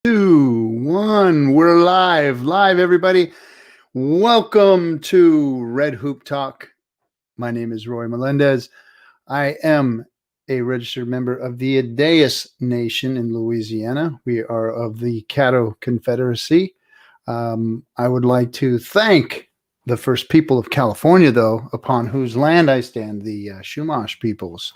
2, 1. We're live, everybody. Welcome to Red Hoop Talk. My name is Roy Melendez. I am a registered member of the Adayas Nation in Louisiana. We are of the Caddo Confederacy. I would like to thank the first people of California, though, upon whose land I stand, the Chumash peoples.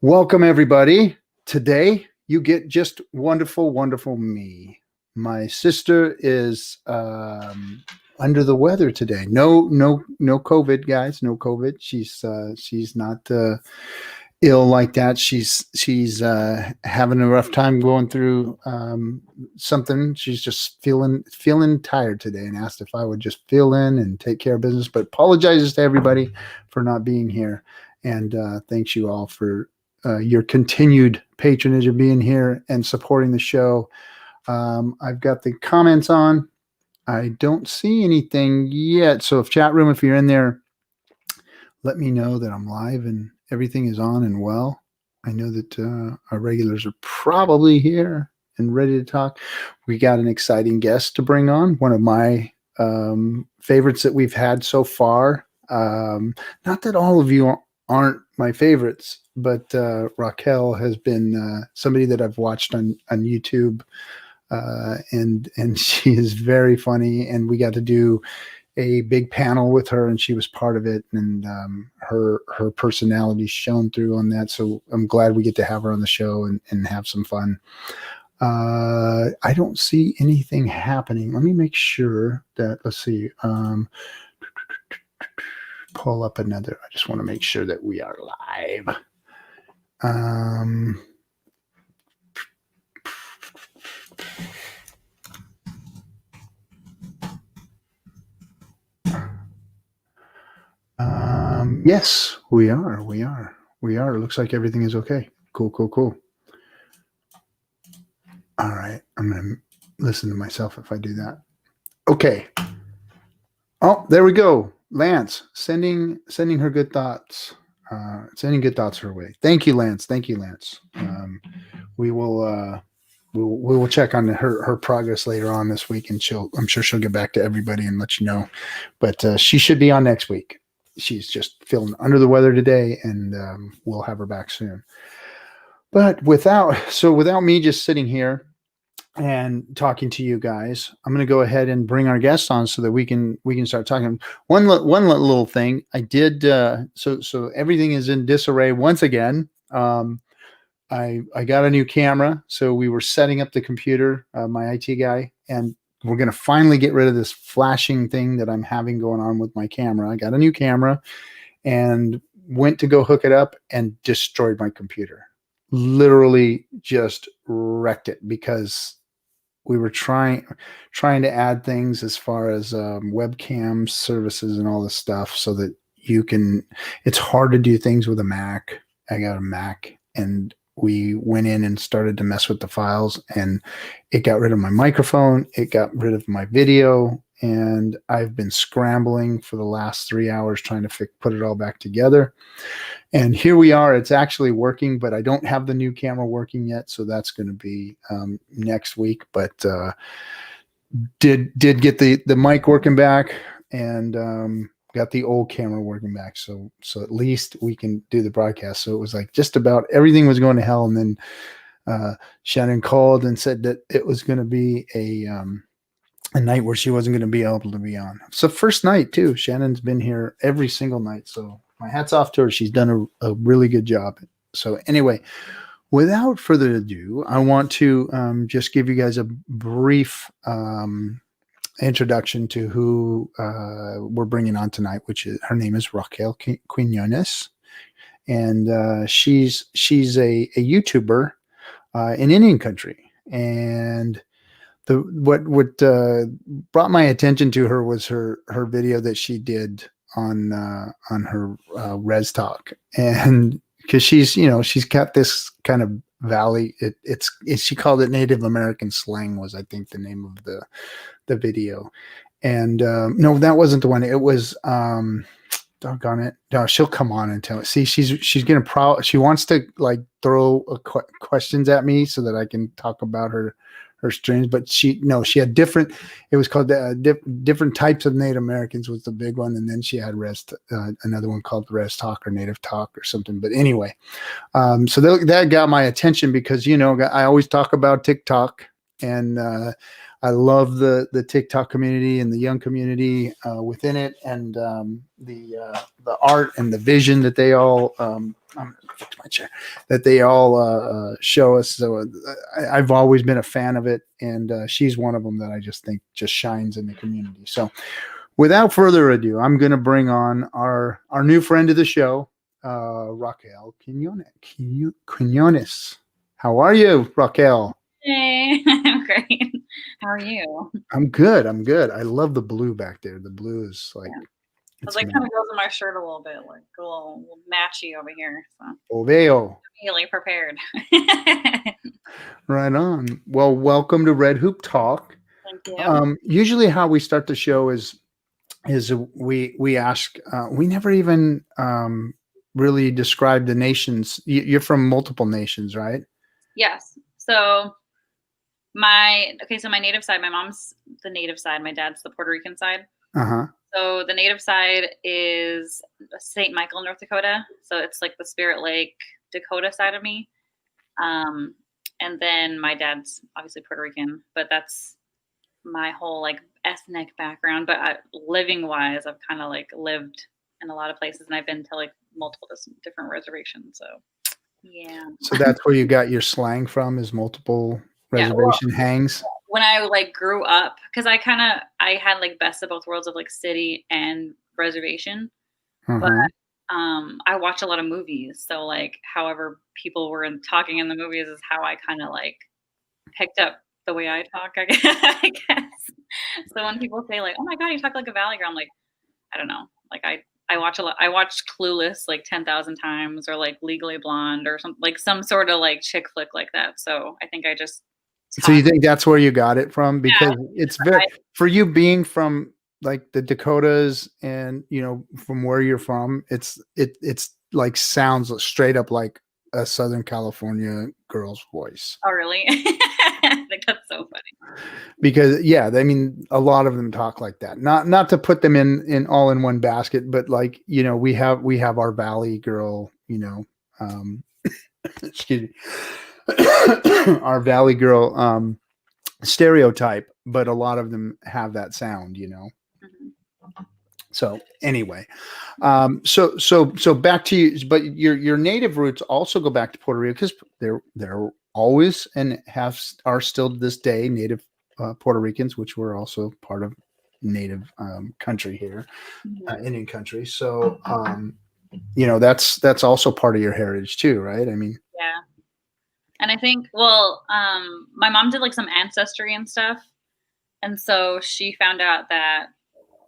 Welcome, everybody. Today, you get just wonderful, wonderful me. My sister is under the weather today. No COVID, guys. No COVID. She's not ill like that. She's having a rough time going through something. She's just feeling tired today, and asked if I would just fill in and take care of business. But apologizes to everybody for not being here, and thanks you all for your continued patronage of being here and supporting the show. I've got the comments on. I don't see anything yet. So if chat room, if you're in there, let me know that I'm live and everything is on and well. I know that our regulars are probably here and ready to talk. We got an exciting guest to bring on, one of my favorites that we've had so far. Not that all of you aren't my favorites, but Raquel has been somebody that I've watched on YouTube, and she is very funny, and we got to do a big panel with her, and she was part of it, and her personality shone through on that, so I'm glad we get to have her on the show and have some fun. I don't see anything happening. Let me make sure that, let's see, pull up another. I just want to make sure that we are live. Yes, we are. It looks like everything is okay. Cool. All right. I'm going to listen to myself if I do that. Okay. Oh, there we go. Lance sending her good thoughts. Sending good thoughts her way. Thank you, Lance. We will check on her progress later on this week, and I'm sure she'll get back to everybody and let you know. But she should be on next week. She's just feeling under the weather today, and we'll have her back soon. But without me just sitting here and talking to you guys, I'm going to go ahead and bring our guests on so that we can start talking. One little thing I did. So everything is in disarray once again. I got a new camera, so we were setting up the computer, my IT guy, and we're going to finally get rid of this flashing thing that I'm having going on with my camera. I got a new camera and went to go hook it up and destroyed my computer. Literally just wrecked it because we were trying to add things as far as webcam services and all this stuff so that it's hard to do things with a Mac. I got a Mac, and we went in and started to mess with the files, and it got rid of my microphone. It got rid of my video, and I've been scrambling for the last 3 hours trying to put it all back together. And here we are. It's actually working, but I don't have the new camera working yet, so that's going to be next week. But did get the mic working back, and got the old camera working back, so at least we can do the broadcast. So it was like just about everything was going to hell, and then Shannon called and said that it was going to be a night where she wasn't going to be able to be on. It's the first night too. Shannon's been here every single night, so my hat's off to her. She's done a really good job. So anyway, without further ado, I want to just give you guys a brief introduction to who we're bringing on tonight, her name is RAQUEL Quinones, and she's a YouTuber in Indian country. And what brought my attention to her was her video that she did on her Res Talk, and because she's got this kind of valley. She called it Native American Slang, was I think the name of the video. And no, that wasn't the one. It was doggone it. No, she'll come on and tell it. See, she's gonna she wants to like throw questions at me so that I can talk about her her strains, but she had different. It was called different types of Native Americans was the big one, and then she had another one called Res Talk or Native Talk or something. But anyway, so that got my attention because I always talk about TikTok, and I love the TikTok community and the young community within it, and the art and the vision that they all. I'm gonna fix my chair. That they all show us. So I've always been a fan of it, and she's one of them that I just think just shines in the community. So, without further ado, I'm going to bring on our new friend of the show, RAQUEL Quinones. How are you, RAQUEL? Hey, I'm great. How are you? I'm good. I love the blue back there. The blue is like, It's like kind of goes in my shirt a little bit, like a little matchy over here. So Oveo. really prepared. Right on. Well, welcome to Red Hoop Talk. Thank you. Usually how we start the show is we ask, we never even really describe the nations. You're from multiple nations, right? Yes. So my native side, my mom's the native side, my dad's the Puerto Rican side. Uh-huh. So the native side is St. Michael, North Dakota. So it's like the Spirit Lake, Dakota side of me. And then my dad's obviously Puerto Rican, but that's my whole like ethnic background. But living wise, I've kind of like lived in a lot of places, and I've been to like multiple different reservations. So yeah. So that's where you got your slang from, is multiple reservation hangs? When I like grew up, because I had like best of both worlds of like city and reservation. Uh-huh. But I watch a lot of movies, so like however people were talking in the movies is how I kind of like picked up the way I talk, I guess. So when people say like, "Oh my God, you talk like a Valley girl," I'm like, I don't know. Like I watch a lot. I watched Clueless like 10,000 times, or like Legally Blonde, or some sort of like chick flick like that. So I think I just. So you think that's where you got it from? Because it's for you being from like the Dakotas, and from where you're from, it's like sounds straight up like a Southern California girl's voice. Oh really? I think that's so funny. Because I mean, a lot of them talk like that. Not to put them in all in one basket, but like we have our Valley girl, excuse me. Our Valley girl stereotype, but a lot of them have that sound, Mm-hmm. So anyway, so back to you, but your native roots also go back to Puerto Rico, because they're always and are still to this day native Puerto Ricans, which were also part of native country here, Indian country. So that's also part of your heritage too, right? I mean, yeah. And I think, my mom did like some ancestry and stuff. And so she found out that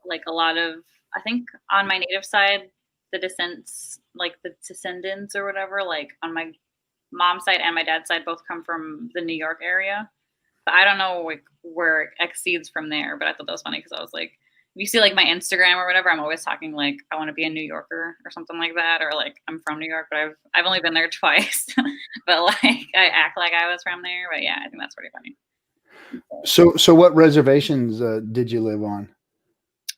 like a lot of, I think on my native side, the descendants or whatever, like on my mom's side and my dad's side both come from the New York area. But I don't know like where it exceeds from there. But I thought that was funny because I was like, if you see like my Instagram or whatever, I'm always talking like I want to be a New Yorker or something like that, or like I'm from New York, but I've only been there twice, but like I act like I was from there. But yeah, I think that's pretty funny. So what reservations did you live on?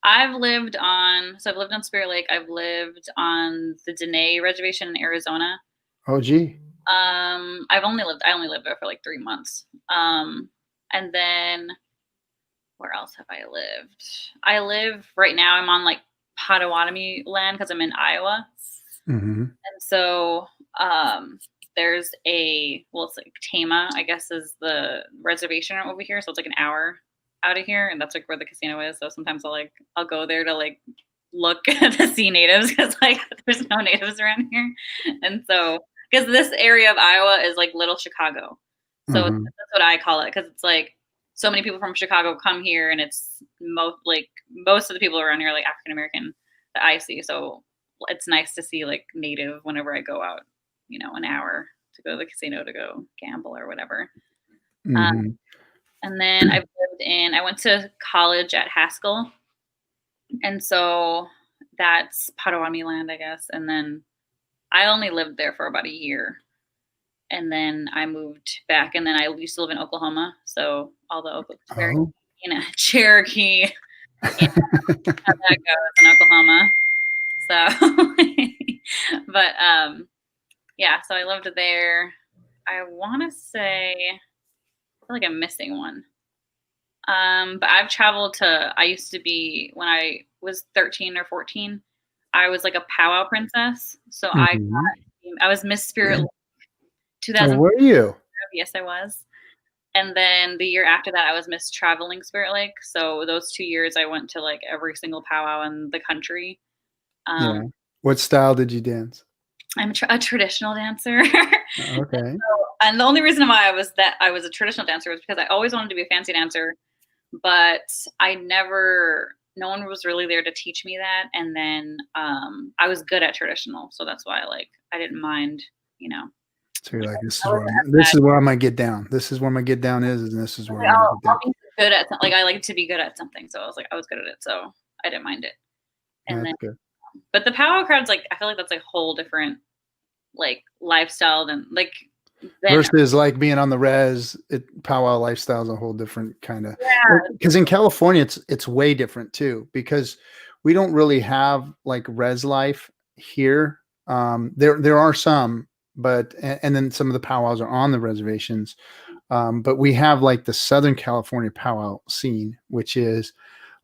I've lived on Spirit Lake. I've lived on the Dene reservation in Arizona. Oh, gee. I only lived there for like 3 months. And then where else have I lived? Right now, I'm on like Potawatomi land because I'm in Iowa. Mm-hmm. And so there's it's like Tama, I guess, is the reservation over here. So it's like an hour out of here, and that's like where the casino is. So sometimes I'll go there to like look to see natives, because like there's no natives around here. And so because this area of Iowa is like little Chicago. So that's what I call it, because it's like so many people from Chicago come here, and it's most of the people around here are like African American that I see. So it's nice to see like native whenever I go out, an hour to go to the casino to go gamble or whatever. Mm-hmm. And then I went to college at Haskell. And so that's Potawatomi land, I guess. And then I only lived there for about a year. and then I moved back, and then I used to live in Oklahoma, so all the Cherokee, Oh. Cherokee, how that goes in Oklahoma. So, but yeah, so I lived there. I want to say, I feel like I'm missing one. But I've traveled to. I used to be when I was 13 or 14. I was like a powwow princess, so Mhm. I was Miss Spirit Oh, 2000. were you? Yes, I was. And then the year after that, I was Miss Traveling Spirit Lake. So those 2 years, I went to like every single powwow in the country. Yeah. Um, What style did you dance? I'm a traditional dancer. Okay. And the only reason why I was a traditional dancer was because I always wanted to be a fancy dancer, but no one was really there to teach me that. And then I was good at traditional, so that's why I didn't mind, you know. So you're like, I wasn't as this bad. is where I'm gonna get down. This is where my get down is, and this is where I'm gonna get I'll down. be good at I like to be good at something, so I was good at it, so I didn't mind it. And That's then, good. but the powwow crowd's I feel like that's a whole different lifestyle than Versus like being on the res, powwow lifestyle is a whole different kind of. yeah, Because in California, it's way different too. Because we don't really have like res life here. There are some, but and then some of the powwows are on the reservations. But we have like the Southern California powwow scene, which is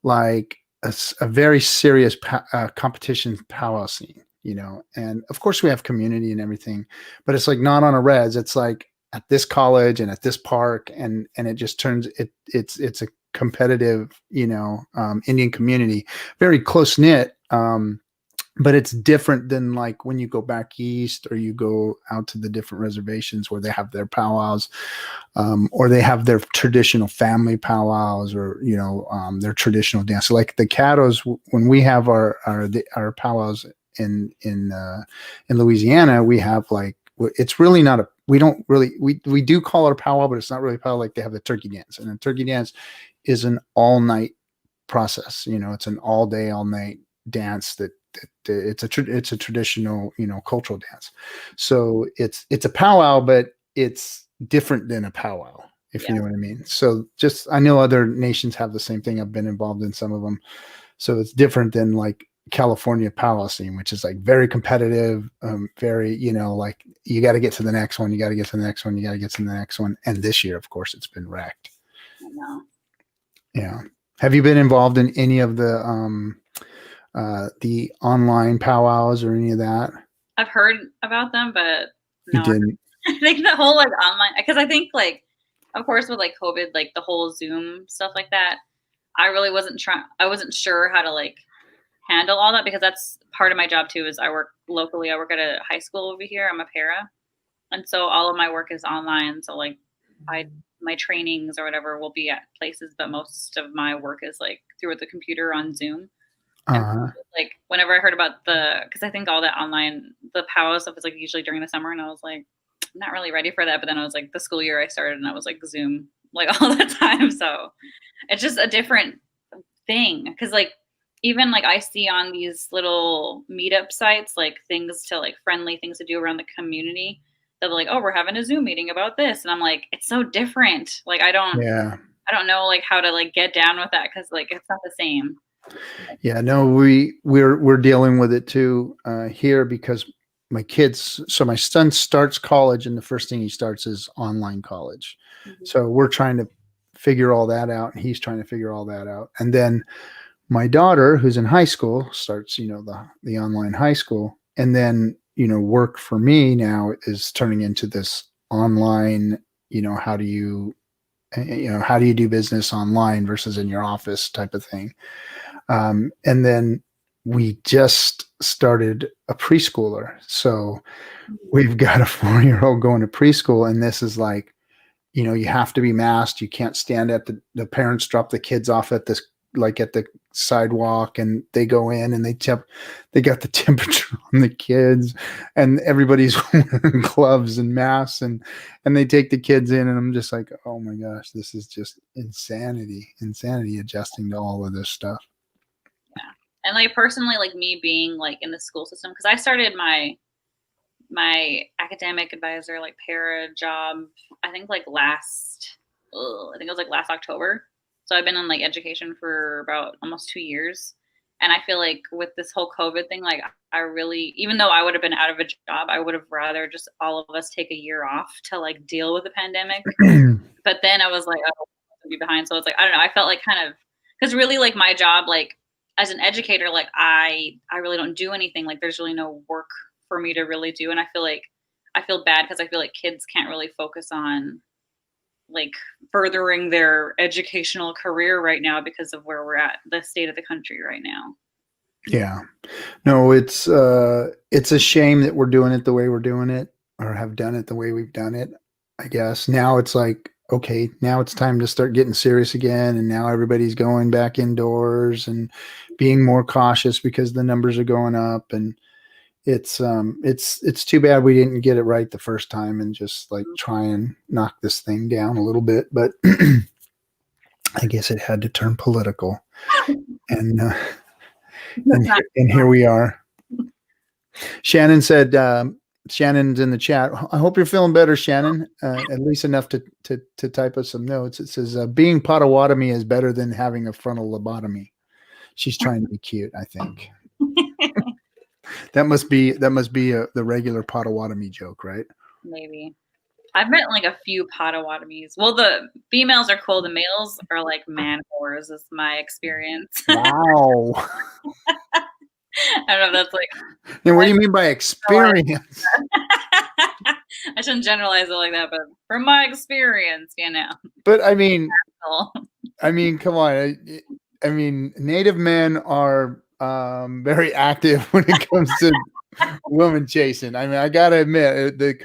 like a very serious competition powwow scene, and of course we have community and everything, but it's like not on a res. It's like at this college and at this park, and it just turns it's a competitive, Indian community, very close knit. But it's different than like when you go back east or you go out to the different reservations where they have their powwows, or they have their traditional family powwows, or their traditional dance. So like the Caddos, when we have our powwows in Louisiana, we have like, it's really not a, we don't really, we do call it a powwow, but it's not really a powwow. Like they have the turkey dance, and the turkey dance is an all night process. It's an all day, all night dance that it's a traditional, cultural dance. So it's a powwow, but it's different than a powwow, if yeah, you know what I mean. So just, I know other nations have the same thing. I've been involved in some of them. So it's different than like California powwow scene, which is like very competitive, very, like you got to get to the next one, you got to get to the next one, you got to get to the next one. And this year, of course, it's been wrecked. I know. Yeah. Have you been involved in any of the online powwows or any of that? I've heard about them, but You no, didn't? I think the whole online, because I think of course with COVID, the whole Zoom stuff like that, I wasn't sure how to handle all that, because that's part of my job too. Is I work locally. I work at a high school over here. I'm a para, and so all of my work is online. So I my trainings or whatever will be at places, but most of my work is through the computer on Zoom. And Uh-huh. whenever I heard about because I think all that online, the powwow stuff is usually during the summer, and I was like, I'm not really ready for that. But then I was the school year I started, and I was Zoom all the time. So it's just a different thing, because even I see on these little meetup sites things to friendly things to do around the community. They're like, oh, we're having a Zoom meeting about this, and I'm like, it's so different. Yeah. I don't know how to get down with that, because it's not the same. Yeah. No, we're dealing with it too, here, because my son starts college, and the first thing he starts is online college. Mhm. So we're trying to figure all that out, and he's trying to figure all that out. And then my daughter, who's in high school, starts, the online high school. And then, work for me now is turning into this online, how do how do you do business online versus in your office type of thing. And then we just started a preschooler. So we've got a 4-year-old going to preschool, and this is like, you have to be masked. You can't stand at the parents drop the kids off at this, like at the sidewalk, and they go in and they got the temperature on the kids, and everybody's wearing gloves and masks, and they take the kids in, and I'm just like, oh my gosh, this is just insanity adjusting to all of this stuff. Yeah. And personally, me being in the school system, because I started my academic advisor like para job, I think like I think it was like last October. So I've been in like education for about almost 2 years. And I feel like with this whole COVID thing, like I really, even though I would have been out of a job, I would have rather just all of us take a year off to like deal with the pandemic. But then I was like, oh, I'll be behind. So it's like, I don't know. I felt like kind of, because really like my job, like as an educator, like I really don't do anything. Like there's really no work for me to really do. And I feel like I feel bad because I feel like kids can't really focus on like furthering their educational career right now because of where we're at, the state of the country right now. Yeah. No, it's a shame that we're doing it the way we're doing it, or have done it the way we've done it. I guess now it's like, okay, now it's time to start getting serious again, and now everybody's going back indoors and being more cautious because the numbers are going up, and it's too bad we didn't get it right the first time and just like try and knock this thing down a little bit, but I guess it had to turn political, and and here we are. Shannon said, Shannon's in the chat. I hope you're feeling better, Shannon. At least enough to type us some notes. It says, being Potawatomi is better than having a frontal lobotomy. She's trying to be cute, I think. That must be the regular Potawatomi joke, right? Maybe. I've met like a few Potawatomis. Well, the females are cool. The males are like man whores, is my experience. Wow. I don't know if that's like. And what do you mean by experience? I shouldn't generalize it like that, but from my experience, you know. But I mean, come on. I mean, Native men are very active when it comes to woman chasing. I mean, I gotta admit, the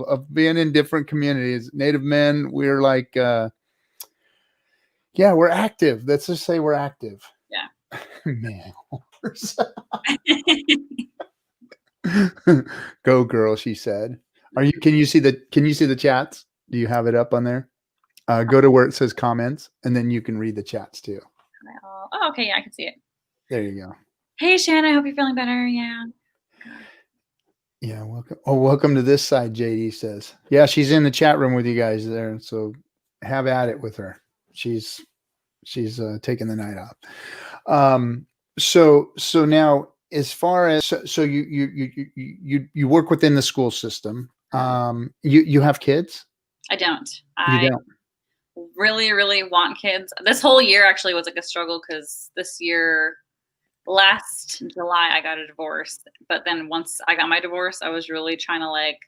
of being in different communities, Native men, we're like, we're active. Let's just say we're active. Yeah. Man. Go girl, she said. Can you see the chats? Do you have it up on there? Go to where it says comments, and then you can read the chats too. Oh, okay, yeah, I can see it. There you go. Hey Shannon, I hope you're feeling better. Yeah. Yeah, welcome. Oh, welcome to this side, JD says. Yeah, she's in the chat room with you guys there, so have at it with her. She's taking the night off. So now, as far as you work within the school system, you have kids? I don't. You don't. Really, really want kids. This whole year actually was like a struggle because this year, last July, I got a divorce. But then once I got my divorce, I was really trying to like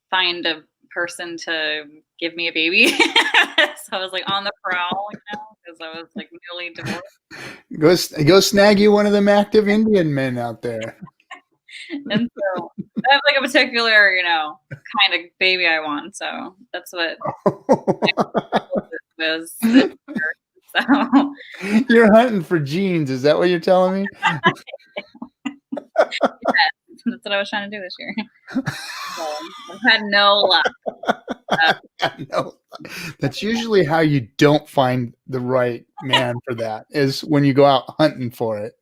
find a person to give me a baby. So I was like on the prowl, because I was like newly divorced. Go snag you one of them active Indian men out there. And so I have like a particular, kind of baby I want. So that's what was. So you're hunting for genes. Is that what you're telling me? Yeah, that's what I was trying to do this year. So I've had no luck. No. That's usually how you don't find the right man for that, is when you go out hunting for it.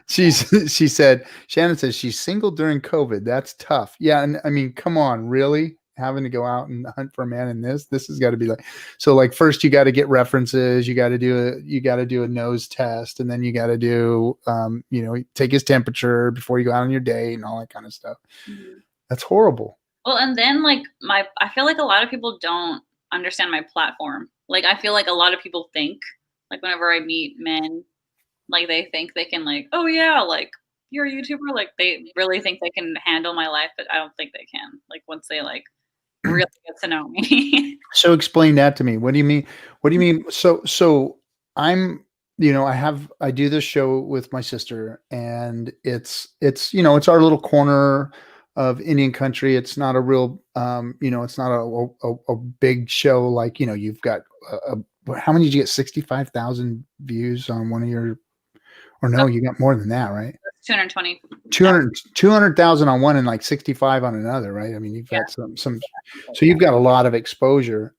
Shannon says she's single during COVID. That's tough. Yeah, and I mean, come on, really? Having to go out and hunt for a man in this has got to be like, so like first you got to get references, you got to do a nose test, and then you got to do take his temperature before you go out on your date and all that kind of stuff. Mm-hmm. That's horrible. Well, and then like I feel like a lot of people don't understand my platform. Like I feel like a lot of people think, like whenever I meet men, like they think they can like, oh yeah, like you're a YouTuber, like they really think they can handle my life, but I don't think they can. Like once they like really get to know me. So explain that to me. What do you mean? So I'm, I do this show with my sister, and it's our little corner of Indian country. It's not a real, it's not a big show. Like, you've got, how many did you get? 65,000 views on one of your, or no, you got more than that, right? 200,000 on one and like 65 on another, right? I mean, you've got some, so you've got a lot of exposure.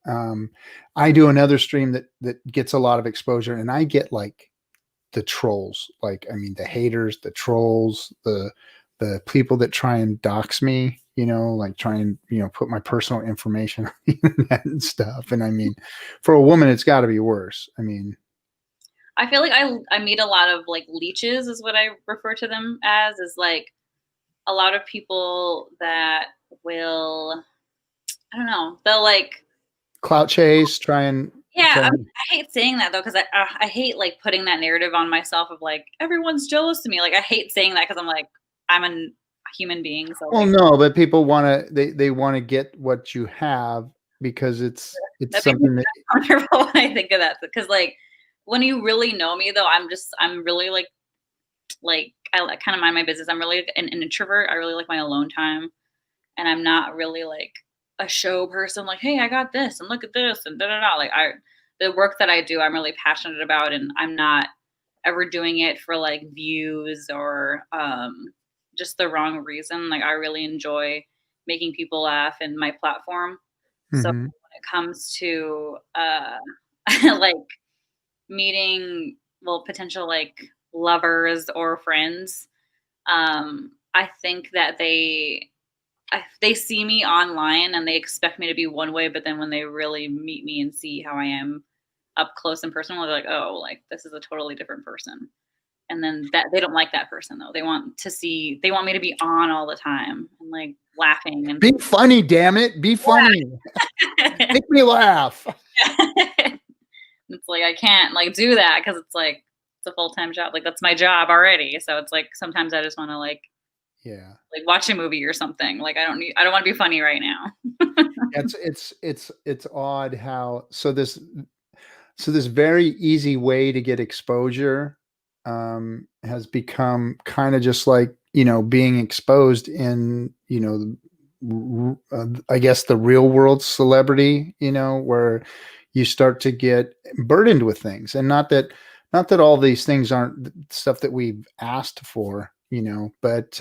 I do another stream that gets a lot of exposure, and I get like the trolls, like, I mean, the haters, the trolls, the the people that try and dox me, like try and, put my personal information on the internet and stuff. And I mean, for a woman, it's got to be worse. I mean, I feel like I meet a lot of like leeches is what I refer to them as, is like a lot of people that will, I don't know, they'll like clout chase, try and yeah, I hate saying that though, because I hate like putting that narrative on myself of like everyone's jealous to me. Like I hate saying that because I'm like I'm a human being. So well, like, no, but people want to they want to get what you have because it's that makes me something that uncomfortable when I think of that. Because like when you really know me though, I'm really like I kind of mind my business. I'm really an introvert. I really like my alone time, and I'm not really like a show person. Like, hey, I got this, and look at this, and da da da. Like the work that I do, I'm really passionate about, and I'm not ever doing it for like views or just the wrong reason. Like, I really enjoy making people laugh in my platform. So Mhm. when it comes to like meeting, well, potential like lovers or friends, I think that they see me online and they expect me to be one way, but then when they really meet me and see how I am up close and personal, they're like, oh, like this is a totally different person. And then that they don't like that person though. They want me to be on all the time and like laughing and Be funny, damn it. Be funny. Make me laugh. it's like I can't like do that because it's like it's a full-time job. Like that's my job already. So it's like sometimes I just want to Yeah. like watch a movie or something. Like I don't want to be funny right now. It's odd how this very easy way to get exposure has become kind of just like, being exposed in, I guess the real world celebrity, where you start to get burdened with things. And not that all these things aren't stuff that we've asked for, but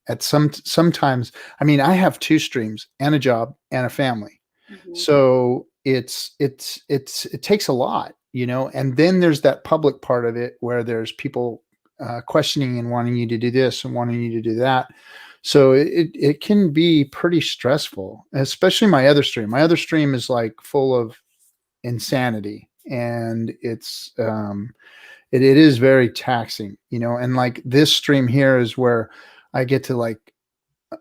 at sometimes, I mean, I have two streams and a job and a family. Mhm. So it takes a lot, and then there's that public part of it where there's people questioning and wanting you to do this and wanting you to do that. So it can be pretty stressful, especially my other stream. My other stream is like full of insanity, and it is very taxing, and like this stream here is where I get to like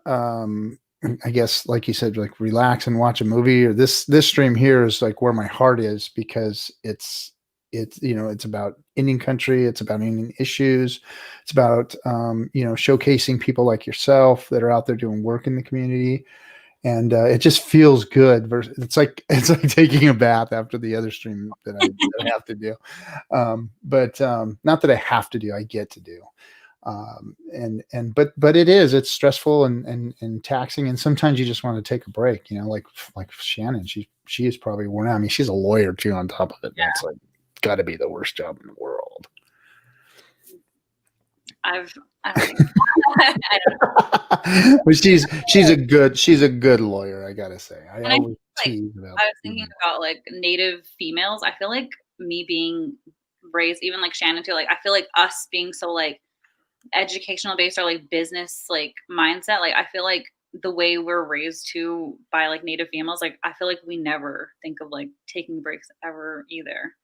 um I guess like you said, like relax and watch a movie. Or this stream here is like where my heart is, because it's about Indian country, it's about Indian issues, it's about showcasing people like yourself that are out there doing work in the community. And it just feels good. It's like taking a bath after the other stream that I have to do. But not that I have to do, I get to do. But it's stressful and taxing. And sometimes you just want to take a break, like Shannon, she is probably worn out. I mean, she's a lawyer too on top of it. Yeah. That's like got to be the worst job in the world. I don't think I don't know. But she's a good lawyer, I gotta say. I And I always like tease about I was thinking about like native females. I feel like me being raised, even like Shannon too, like I feel like us being so like educational based or like business like mindset, like I feel like the way we're raised to by like native females, like I feel like we never think of like taking breaks ever either.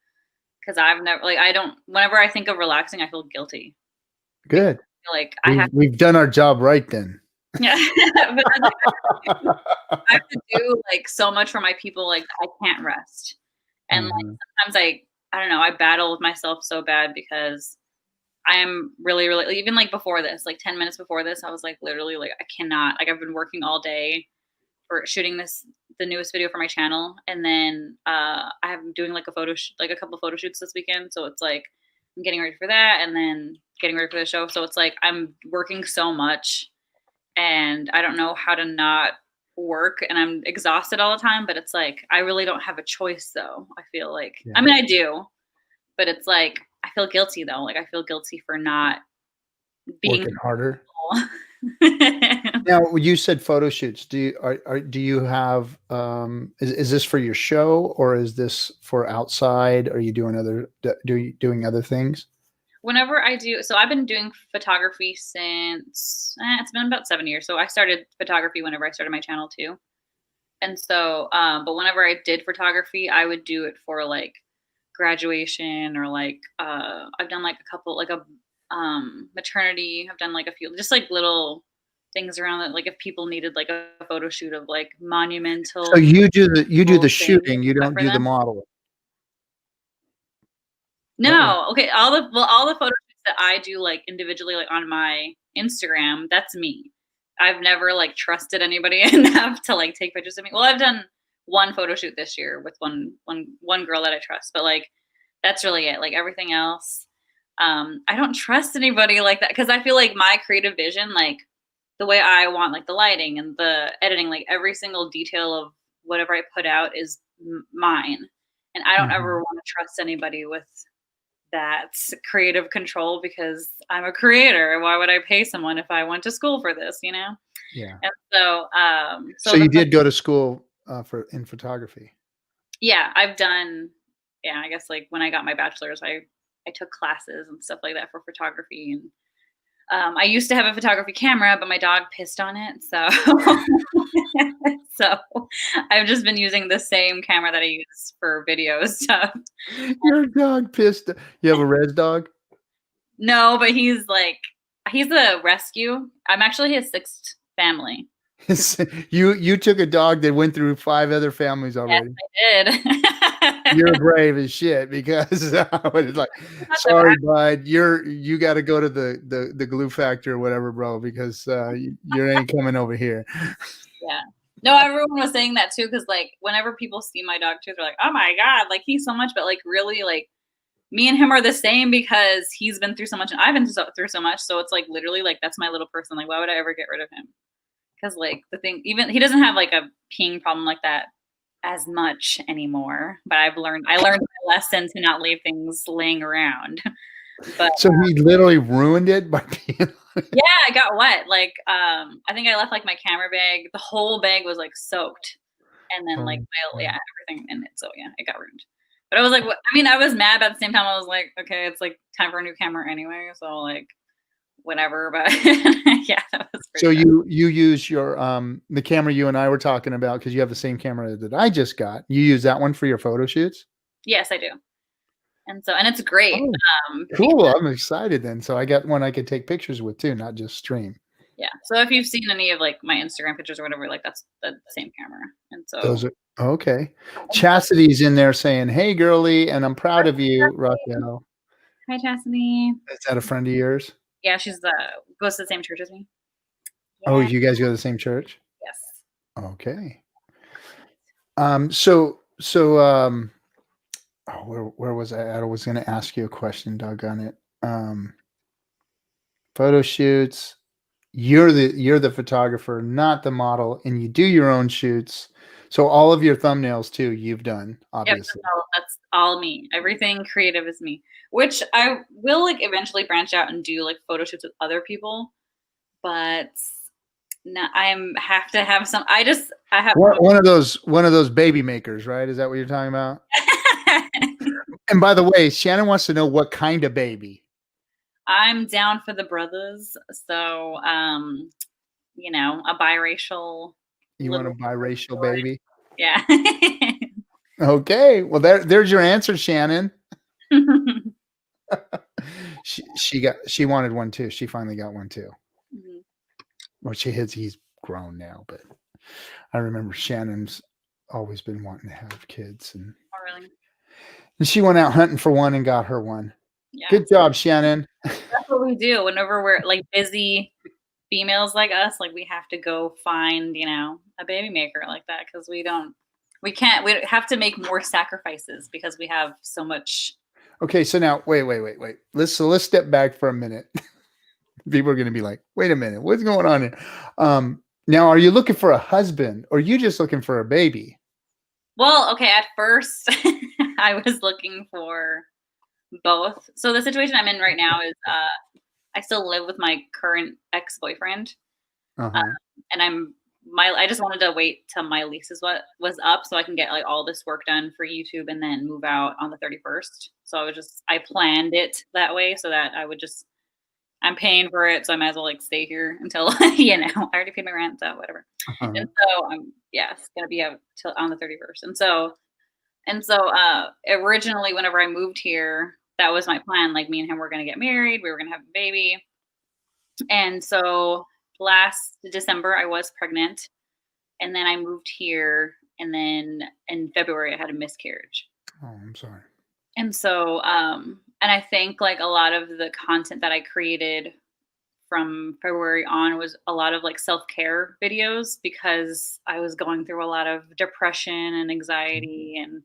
Cause I've never like I don't whenever I think of relaxing, I feel guilty. Because good. I feel like I have We've done our job right then. yeah. But I have to do like so much for my people, like I can't rest. And like Mhm. sometimes I don't know, I battle with myself so bad because I am really, really like, even like before this, like 10 minutes before this, I was like literally like I cannot, like I've been working all day for shooting the newest video for my channel. And then I'm doing like like a couple photo shoots this weekend. So it's like I'm getting ready for that and then getting ready for the show. So it's like I'm working so much and I don't know how to not work and I'm exhausted all the time, but it's like I really don't have a choice though. I feel like Yeah. I mean I do, but it's like I feel guilty though. Like I feel guilty for not being Working harder. yeah, Now, you said photo shoots. Do you have is this for your show or is this for outside? Are you doing doing other things? whenever I do, so I've been doing photography since it's been about 7 years. So I started photography whenever I started my channel too. And so, but whenever I did photography, I would do it for like graduation or like I've done like a couple like a maternity. I've done like a few just like little things around that. Like if people needed like a photo shoot of like So monumental you do the things shooting, you don't for do the them. model. Uh-oh. No, okay. All the photo shoots that I do like individually, like on my Instagram, that's me. I've never like trusted anybody enough to like take pictures of me. Well, I've done one photo shoot this year with one girl that I trust, but like that's really it. Like everything else, I don't trust anybody like that because I feel like my creative vision, like the way I want, like the lighting and the editing, like every single detail of whatever I put out is mine, and I don't ever Mhm. want to trust anybody with that's creative control because I'm a creator. Why would I pay someone if I went to school for this, you know? Yeah. And so, So you did go to school in photography. yeah, I've done, yeah, I guess like when I got my bachelor's, I took classes and stuff like that for photography. And I used to have a photography camera, but my dog pissed on it. So, so I've just been using the same camera that I use for video stuff. Your dog pissed. You have a res dog? No, but he's a rescue. I'm actually his sixth family. You took a dog that went through 5 other families Yes, already. I did. You're brave as shit because I was like, Not the sorry, back. bud, you got to go to the glue factory or whatever, bro, because you ain't coming over here. Yeah. No, everyone was saying that too, because like whenever people see my dog too, they're like, "Oh my god, like he's so much," but like really, like me and him are the same because he's been through so much and I've been through so much. So it's like literally like that's my little person. Like, why would I ever get rid of him? Because like the thing, even he doesn't have like a peeing problem like that as much anymore. But I learned my lesson to not leave things laying around. But So he literally ruined it by being. yeah, I got wet. Like, I think I left like my camera bag. The whole bag was like soaked, and then like Oh, yeah, everything in it. So yeah, it got ruined. But I was like, I mean, I was mad, but at the same time, I was like, okay, it's like time for a new camera anyway. So like, whatever. But yeah, that was so pretty bad. you use your the camera you and I were talking about because you have the same camera that I just got. You use that one for your photo shoots? Yes, I do. And so, and it's great. Oh, Because cool. I'm excited then. So I got one I could take pictures with too, not just stream. yeah. So if you've seen any of like my Instagram pictures or whatever, like that's the same camera. And so, Those are okay. Chastity's in there saying, "Hey, girly," and I'm proud of you, Raquel. hi Chastity. Is that a friend of yours? Yeah, she's goes to the same church as me. Oh, Yeah. you guys go to the same church? Yes. Okay. So oh, where was I at? I was going to ask you a question, doggone it. Photo shoots. You're the photographer, not the model, and you do your own shoots. So all of your thumbnails too, you've done, Yep, obviously. that's all me. Everything creative is me. Which I will like eventually branch out and do like photo shoots with other people, but no, I'm have to have some. I have. One of those baby makers, right? Is that what you're talking about? And by the way, Shannon wants to know what kind of baby. I'm down for the brothers, so a biracial You want a little biracial boy. baby? Yeah. Okay. Well, there's your answer, Shannon. She wanted one too. She finally got one too. Mhm. Well, he's grown now, but I remember Shannon's always been wanting to have kids, and Oh, really? she went out hunting for one and got her one. Yeah. Good job, Shannon. That's what we do whenever we're like busy females like us, like we have to go find, a baby maker like that because we have to make more sacrifices because we have so much. Okay, so now wait. Let's step back for a minute. People are going to be like, "Wait a minute, what's going on here?" Now, are you looking for a husband, or are you just looking for a baby? Well, okay, at first I was looking for both. So the situation I'm in right now is I still live with my current ex-boyfriend. Uh-huh. And I'm I just wanted to wait till my lease is what was up so I can get like all this work done for YouTube and then move out on the 31st. So I planned it that way so that I'm paying for it, so I might as well like stay here until I already paid my rent, so whatever. Uh-huh. And so it's gonna be out till on the 31st. And so originally whenever I moved here, that was my plan. Like me and him were gonna get married, we were gonna have a baby. And so last December I was pregnant, and then I moved here, and then in February I had a miscarriage. Oh, I'm sorry. And so and I think like a lot of the content that I created from February on was a lot of like self-care videos because I was going through a lot of depression and anxiety, and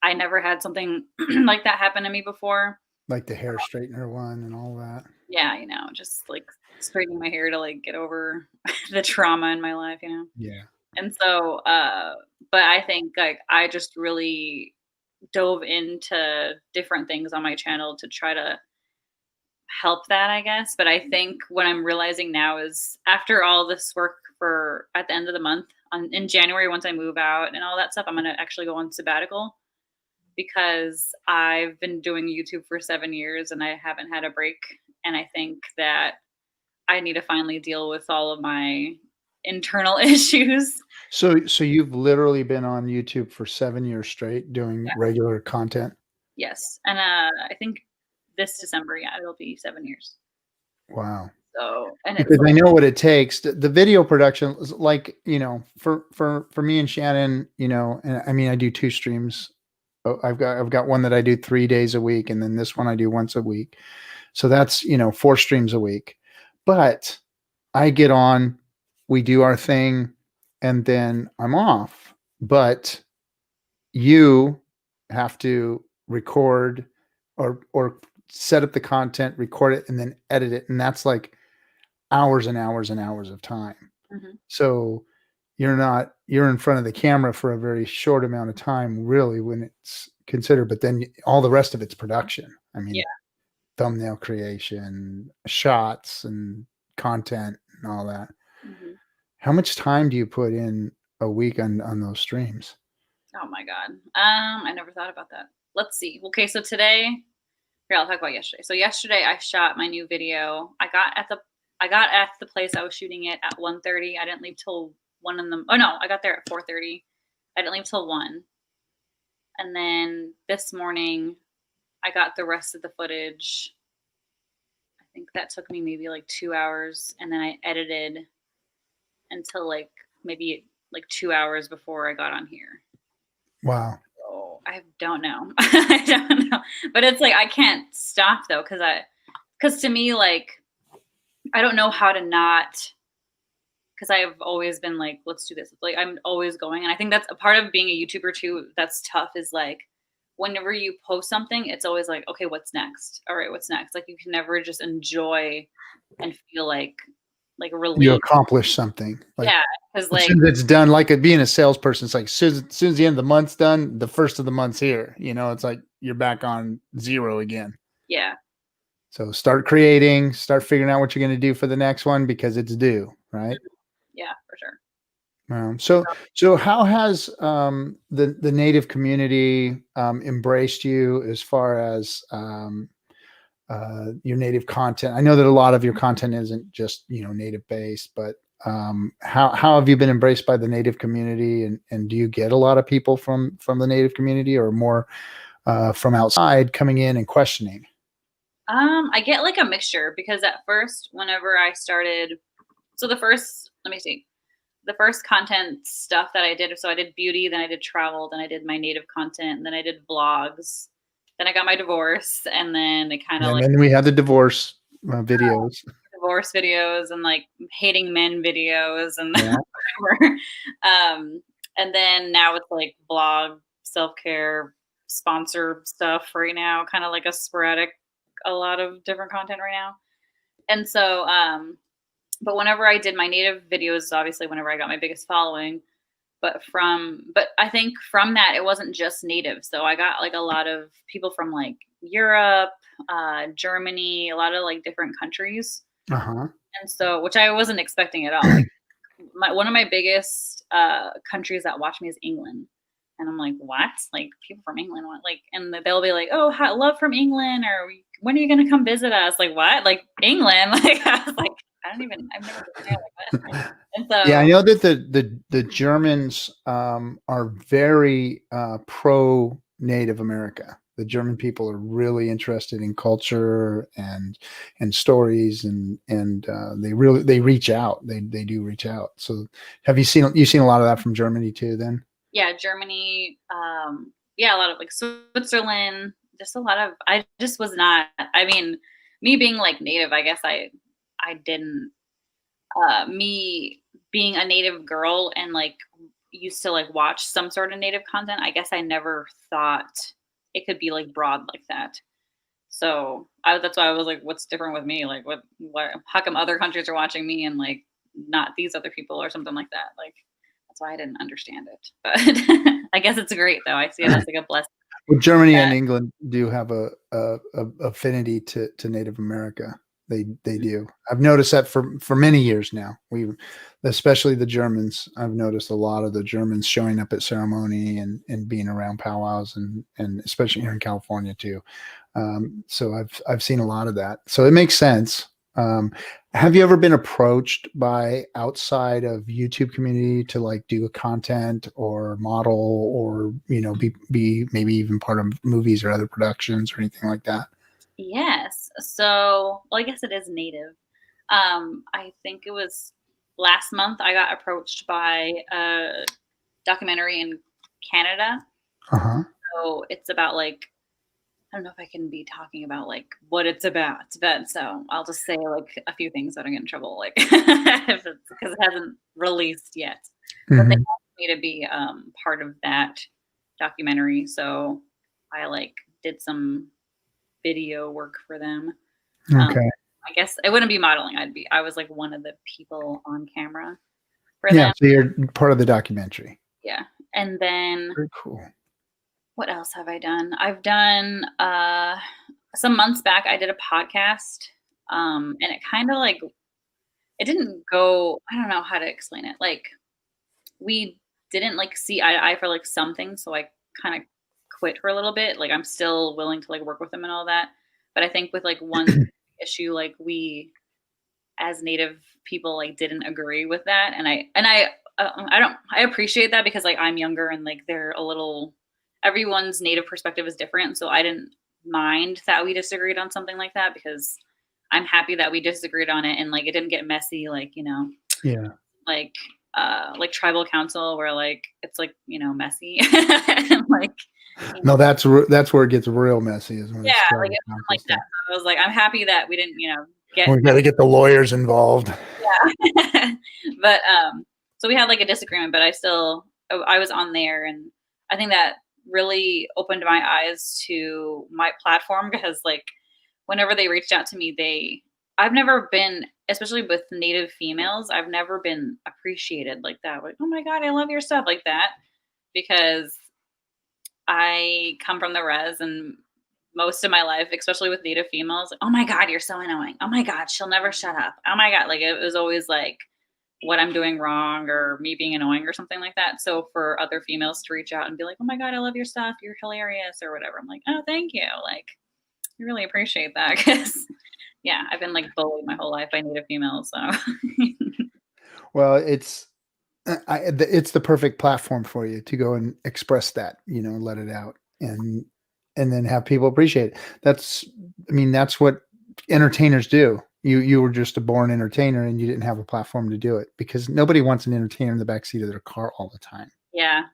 I never had something like that happen to me before. Like the hair straightener one and all that. Yeah, just like straightening my hair to like get over the trauma in my life. Yeah. And so but I think like I just really dove into different things on my channel to try to help that, I guess. But I think what I'm realizing now is after all this work for at the end of the month in January, once I move out and all that stuff, I'm going to actually go on sabbatical because I've been doing YouTube for 7 years and I haven't had a break. And I think that I need to finally deal with all of my internal issues. So you've literally been on YouTube for 7 years straight doing regular content? Yes. And I think this December, it'll be 7 years. Wow. So, and because I know what it takes. The video production is like, for me and Shannon, and I mean, I do 2 streams. I've got one that I do 3 days a week, and then this one I do once a week. So that's, 4 streams a week. But I get on, we do our thing, and then I'm off. But you have to record or set up the content, record it, and then edit it. And that's like hours and hours and hours of time. Mhm. So you're in front of the camera for a very short amount of time, really, when it's considered, but then all the rest of it's production. I mean, thumbnail creation, shots and content and all that. Mhm. How much time do you put in a week on those streams? Oh my God. I never thought about that. Let's see. Okay, so today, here, I'll talk about yesterday. So yesterday I shot my new video. I got at the place I was shooting it at 1:30. I didn't leave till 1 in the, oh no, I got there at 4:30. I didn't leave till 1. And then this morning I got the rest of the footage. I think that took me maybe like 2 hours. And then I edited until like maybe like 2 hours before I got on here. Wow. So I don't know. I don't know. But it's like I can't stop though, because to me, like, I don't know how to not, because I've always been like, let's do this. Like I'm always going. And I think that's a part of being a YouTuber too. That's tough, is like whenever you post something, it's always like, okay, what's next? All right, what's next? Like you can never just enjoy and feel like relief. You accomplish something. Like, yeah. Because as soon as it's done, like being a salesperson, it's like as soon as the end of the month's done, the first of the month's here. It's like you're back on zero again. Yeah. So start creating, start figuring out what you're going to do for the next one because it's due, right? Yeah, for sure. So how has the Native community embraced you as far as your Native content? I know that a lot of your content isn't just Native based, but how have you been embraced by the Native community, and do you get a lot of people from the Native community or more from outside coming in and questioning? I get like a mixture, because at first, whenever I started, so the first content stuff that I did, so I did beauty, then I did travel, then I did my Native content, and then I did vlogs, then I got my divorce, and then it kind of and then we had the divorce videos. Divorce videos and like hating men videos and whatever. And then now it's like blog, self-care, sponsor stuff right now, kind of like a lot of different content right now. And so, but whenever I did my Native videos, obviously whenever I got my biggest following, but I think from that, it wasn't just Native. So I got like a lot of people from like Europe, Germany, a lot of like different countries. Uh-huh. And so, which I wasn't expecting at all. Like, one of my biggest countries that watch me is England. And I'm like, what? Like people from England want like, and they'll be like, oh, love from England, or when are you gonna come visit us? Like what? Like England? Like I was like, I've never been there. Like what? And Yeah, I so know that the Germans are very pro Native America. The German people are really interested in culture and stories, and they reach out. They do reach out. So have you've seen a lot of that from Germany too? Then yeah, Germany, yeah, a lot of like Switzerland, just a lot of. I just was not. I mean, me being like native, I guess I didn't. Me being a native girl and like used to like watch some sort of native content, I guess I never thought it could be like broad like that. So that's why I was like, what's different with me? Like, what, how come other countries are watching me and like not these other people or something like that? Like, that's why I didn't understand it. But I guess it's great though. I see it as like a blessing. well, Germany and That, England do have a affinity to Native America. They do. I've noticed that for many years now. Especially the Germans. I've noticed a lot of the Germans showing up at ceremony and being around powwows and especially here in California too. So I've seen a lot of that. So it makes sense. Have you ever been approached by outside of YouTube community to like do a content or model or be maybe even part of movies or other productions or anything like that? yes. So, well, I guess it is native. I think it was last month I got approached by a documentary in Canada. Uh-huh. So it's about like I don't know if I can be talking about like what it's about, but so I'll just say like a few things so I don't get in trouble, like if it's because it hasn't released yet. But they Hmm. asked me to be part of that documentary, so I like did some video work for them. Um, Okay. I guess it wouldn't be modeling. I was like one of the people on camera for Yeah. them. So you're part of the documentary. Yeah, and then Very cool. what else have I done? I've done some months back I did a podcast. And it kind of like it didn't go, I don't know how to explain it. Like we didn't like see eye to eye for like something, so I kind of quit for a little bit. Like I'm still willing to like work with them and all that. But I think with like one issue, like we as native people like didn't agree with that. I appreciate that because like I'm younger and like they're a little everyone's native perspective is different, so I didn't mind that we disagreed on something like that because I'm happy that we disagreed on it and like it didn't get messy like Yeah. like like tribal council where like it's like messy and like No, that's where it gets real messy is when yeah, it's like tribal it wasn't council like that. stuff. So I was like I'm happy that we didn't get We got to get the lawyers involved. yeah. But so we had like a disagreement, but I was on there and I think that really opened my eyes to my platform because like whenever they reached out to me, I've never been, especially with native females, I've never been appreciated like that. Like, oh my God, I love your stuff like that. Because I come from the res and most of my life, especially with native females, like, oh my God, you're so annoying. Oh my God, she'll never shut up. Oh my God. Like it was always like what I'm doing wrong or me being annoying or something like that. So for other females to reach out and be like, oh my God, I love your stuff. You're hilarious or whatever. I'm like, oh, thank you. Like, I really appreciate that because yeah, I've been like bullied my whole life by native females. So Well, it's the perfect platform for you to go and express that, let it out and then have people appreciate it. That's what entertainers do. You were just a born entertainer and you didn't have a platform to do it because nobody wants an entertainer in the backseat of their car all the time. yeah.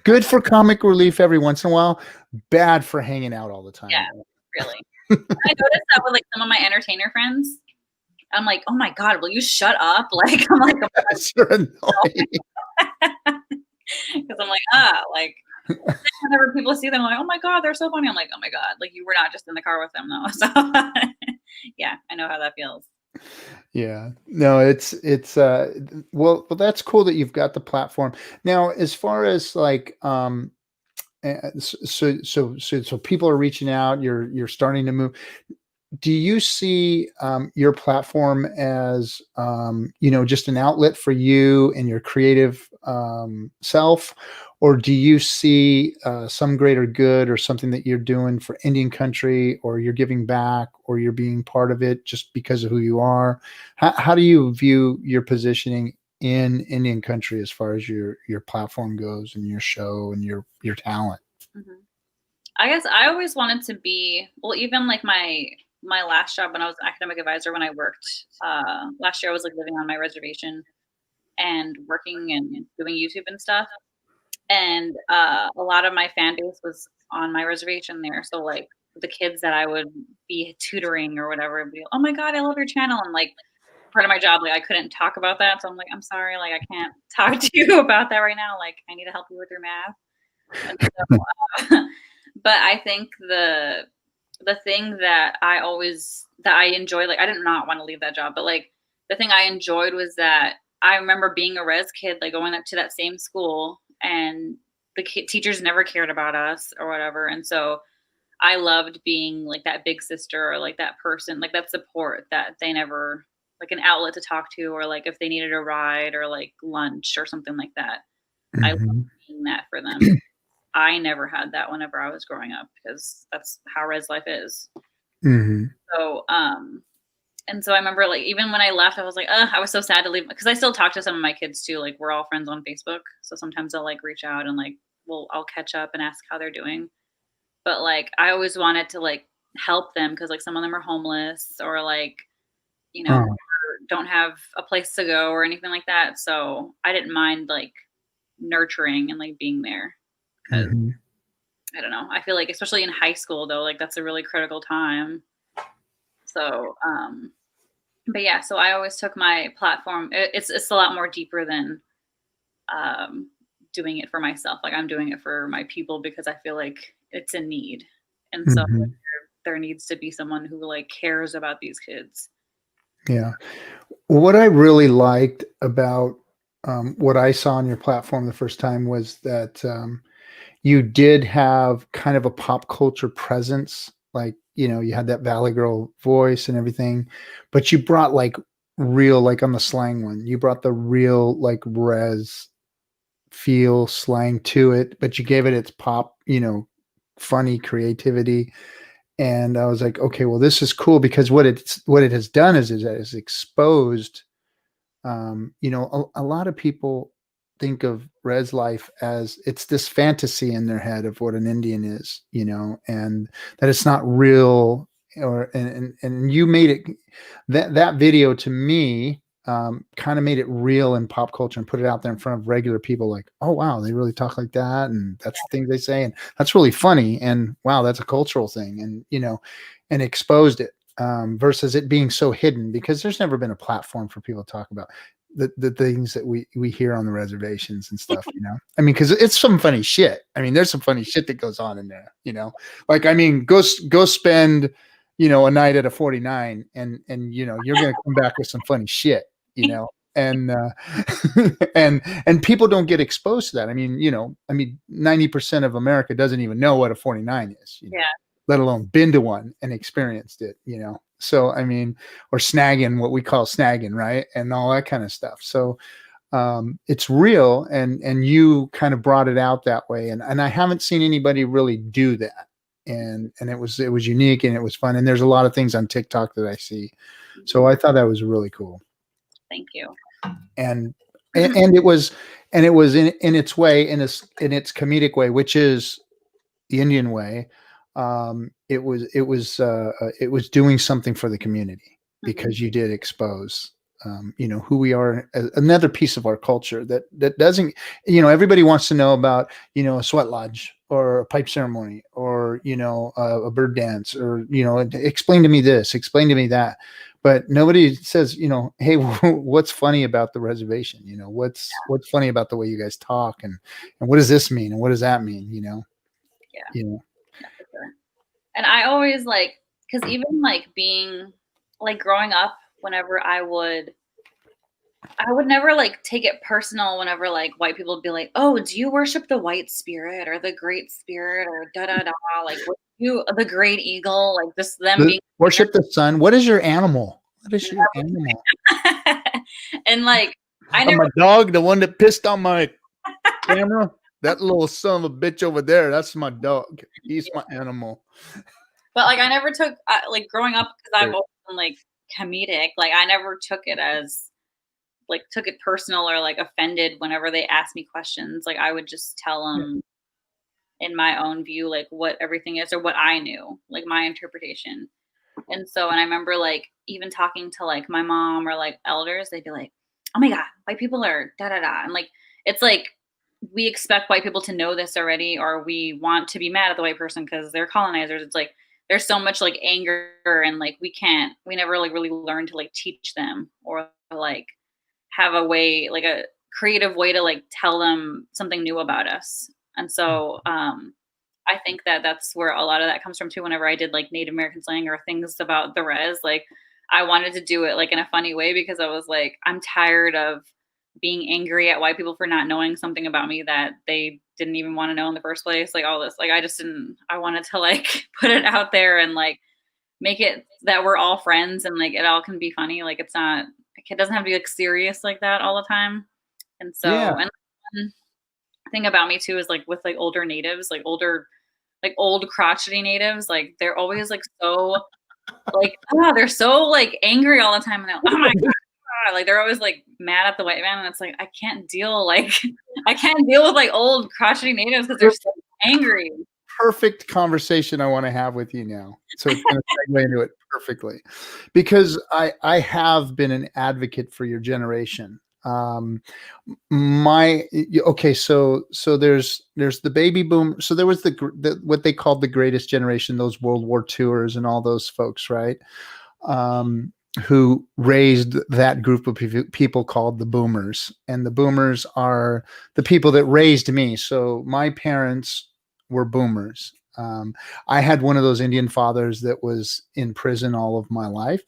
Good for comic relief every once in a while, bad for hanging out all the Yeah, time. really. I noticed that with like some of my entertainer friends. I'm like, oh my God, will you shut up? Like, I'm like, That's so annoying. because I'm like, like whenever people see them, I'm like, oh my God, they're so funny. I'm like, oh my God, like you were not just in the car with them though. So yeah, I know how that feels. Yeah, no, it's well, that's cool that you've got the platform now. As far as like so people are reaching out. You're starting to move. do you see your platform as just an outlet for you and your creative self, or do you see some greater good or something that you're doing for Indian country, or you're giving back, or you're being part of it just because of who you are? How do you view your positioning in Indian country as far as your platform goes and your show and your talent? Mhm. I guess I always wanted to be well, even like my last job when I was an academic advisor when I worked last year I was like living on my reservation and working and doing YouTube and stuff. And a lot of my fan base was on my reservation there. So like the kids that I would be tutoring or whatever would be, oh my God, I love your channel. And like part of my job, like I couldn't talk about that. So I'm like, I'm sorry, like I can't talk to you about that right now. Like I need to help you with your math. And so, but I think the thing that I enjoyed, like I did not want to leave that job, but like the thing I enjoyed was that I remember being a res kid, like going up to that same school, and the teachers never cared about us or whatever, and so I loved being like that big sister or like that person, like that support that they never like an outlet to talk to, or like if they needed a ride or like lunch or something like that. I loved Mhm. being that for them. I never had that whenever I was growing up because that's how res life is. Mhm. So, and so I remember like even when I left, I was like, I was so sad to leave because I still talk to some of my kids too. Like we're all friends on Facebook. So sometimes I'll like reach out and like, I'll catch up and ask how they're doing. But like, I always wanted to like help them because like some of them are homeless or like, you know, Oh, or don't have a place to go or anything like that. So I didn't mind like nurturing and like being there because mhm. I don't know. I feel like especially in high school though, like that's a really critical time. So, but yeah, so I always took my platform. It's a lot more deeper than um, doing it for myself. Like I'm doing it for my people because I feel like it's a need, and so Mhm. there needs to be someone who like cares about these kids. Yeah. What I really liked about what I saw on your platform the first time was that you did have kind of a pop culture presence. Like, you had that Valley Girl voice and everything, but you brought like real, like on the slang one, you brought the real, like res feel slang to it, but you gave it its pop, funny creativity. And I was like, okay, well, this is cool because what it has done is it has exposed a lot of people think of res life as it's this fantasy in their head of what an Indian is, and that it's not real. And you made it that video to me kind of made it real in pop culture and put it out there in front of regular people like, oh wow, they really talk like that, and that's the thing they say, and that's really funny, and wow, that's a cultural thing, and and exposed it versus it being so hidden because there's never been a platform for people to talk about the things that we hear on the reservations and stuff. I mean, because it's some funny shit. I mean, there's some funny shit that goes on in there. Like, I mean, go spend a night at a 49, and you're gonna come back with some funny shit. And and people don't get exposed to that. I mean, 90% of America doesn't even know what a 49 is. Yeah, Let alone been to one and experienced it. So I mean, or snagging, what we call snagging, right, and all that kind of stuff. So it's real, and you kind of brought it out that way, and I haven't seen anybody really do that, and it was unique and it was fun, and there's a lot of things on TikTok that I see, so I thought that was really cool. thank you. and and it was in its way, in its comedic way, which is the Indian way. It was doing something for the community Mhm. because you did expose who we are, another piece of our culture that doesn't, everybody wants to know about, a sweat lodge or a pipe ceremony or a bird dance, or explain to me this, explain to me that, but nobody says, hey, what's funny about the reservation, what's funny about the way you guys talk, and what does this mean and what does that mean, Yeah, you know yeah, for sure. And I always like because even like being like growing up, whenever I would never like take it personal whenever like white people would be like, "Oh, do you worship the white spirit or the great spirit or da da da?" Like, what You, the great eagle, like just them being Worship the sun. What is your animal? What is your animal? and like I Oh, never my dog, the one that pissed on my camera. That little son of a bitch over there. That's my dog. He's my animal. but like I never took like growing up because I've Great. always been like comedic, like I never took it as like took it personal or like offended whenever they asked me questions. Like I would just tell Yeah. them in my own view, like what everything is or what I knew, like my interpretation. And so, and I remember like even talking to like my mom or like elders, they'd be like, "Oh my god, white people are da da da," and like it's like we expect white people to know this already, or we want to be mad at the white person because they're colonizers. It's like there's so much like anger, and like we never like really learn to like teach them or like have a way, like a creative way to like tell them something new about us. And so, I think that that's where a lot of that comes from too. Whenever I did like Native American slang or things about the res, like I wanted to do it like in a funny way because I was like, I'm tired of being angry at white people for not knowing something about me that they didn't even want to know in the first place. Like all this, like I just didn't. I wanted to like put it out there and like make it that we're all friends and like it all can be funny. Like it's not. Like, it doesn't have to be like serious like that all the time. And Yeah. so, and one thing about me too is like with like older natives, like older like old crotchety natives, like they're always like so like they're so like angry all the time and they're oh my god, like they're always like mad at the white man and it's like I can't deal like I can't deal with like old crotchety natives because they're so angry. Perfect conversation I want to have with you now. So it's going to segue into it perfectly because I have been an advocate for your generation. Okay, so there's the baby boom. So there was the what they called the greatest generation, those World War IIers and all those folks, right? Who raised that group of people called the boomers, and the boomers are the people that raised me. So my parents were boomers. I had one of those Indian fathers that was in prison all of my life.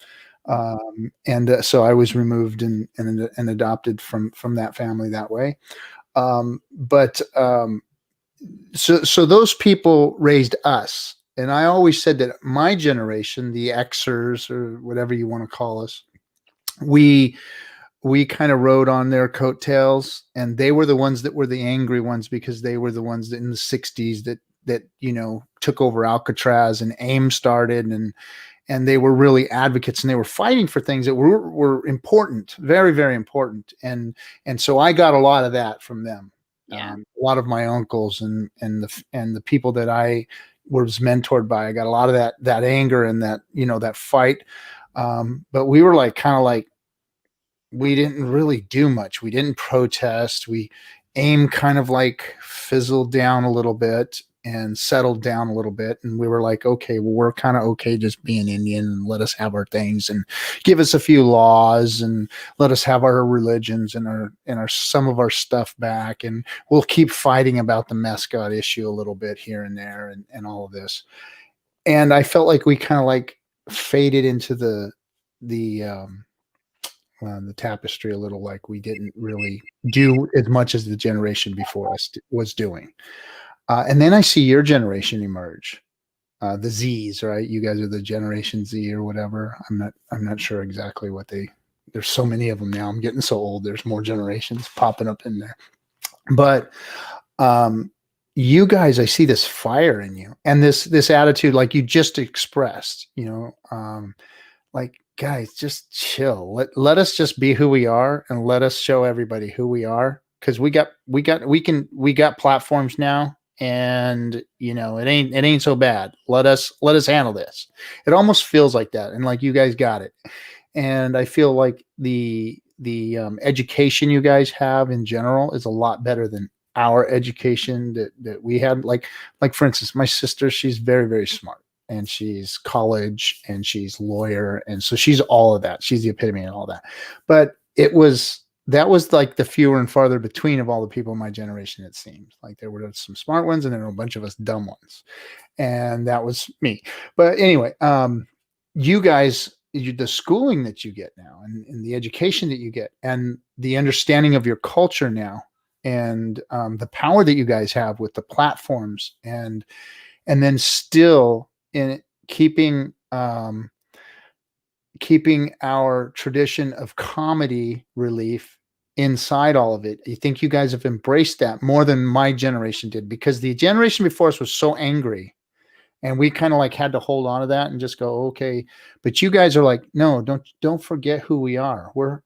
So I was removed and adopted from that family that way. So those people raised us. And I always said that my generation, the Xers or whatever you want to call us, we kind of rode on their coattails, and they were the ones that were the angry ones because they were the ones that in the 60s that took over Alcatraz and AIM started, and they were really advocates and they were fighting for things that were important, very, very important. And so I got a lot of that from them. Yeah. A lot of my uncles and the people that I was mentored by, I got a lot of that anger and that fight. But we were like, kind of like, we didn't really do much. We didn't protest. AIM kind of like fizzled down a little bit and settled down a little bit. And we were like, okay, well, we're kind of okay just being Indian and let us have our things and give us a few laws and let us have our religions and our some of our stuff back. And we'll keep fighting about the mascot issue a little bit here and there and all of this. And I felt like we kind of like faded into the tapestry a little, like we didn't really do as much as the generation before us was doing. And then I see your generation emerge, the Z's, right? You guys are the Generation Z or whatever. I'm not sure exactly what there's so many of them now. I'm getting so old. There's more generations popping up in there. But you guys, I see this fire in you and this attitude, like you just expressed, like, guys, just chill. Let us just be who we are and let us show everybody who we are. Cause we got platforms now, and it ain't so bad. Let us handle this. It almost feels like that. And like, you guys got it. And I feel like the education you guys have in general is a lot better than our education that we had. Like for instance, my sister, she's very, very smart. And she's college and she's lawyer. And so she's all of that. She's the epitome of all that. But that was like the fewer and farther between of all the people in my generation, it seems. Like there were some smart ones and there were a bunch of us dumb ones. And that was me. But anyway, you guys, the schooling that you get now and the education that you get and the understanding of your culture now and the power that you guys have with the platforms and and then still in keeping keeping our tradition of comedy relief inside all of it. I think you guys have embraced that more than my generation did, because the generation before us was so angry, and we kind of like had to hold on to that and just go, okay. But you guys are like, no, don't forget who we are. We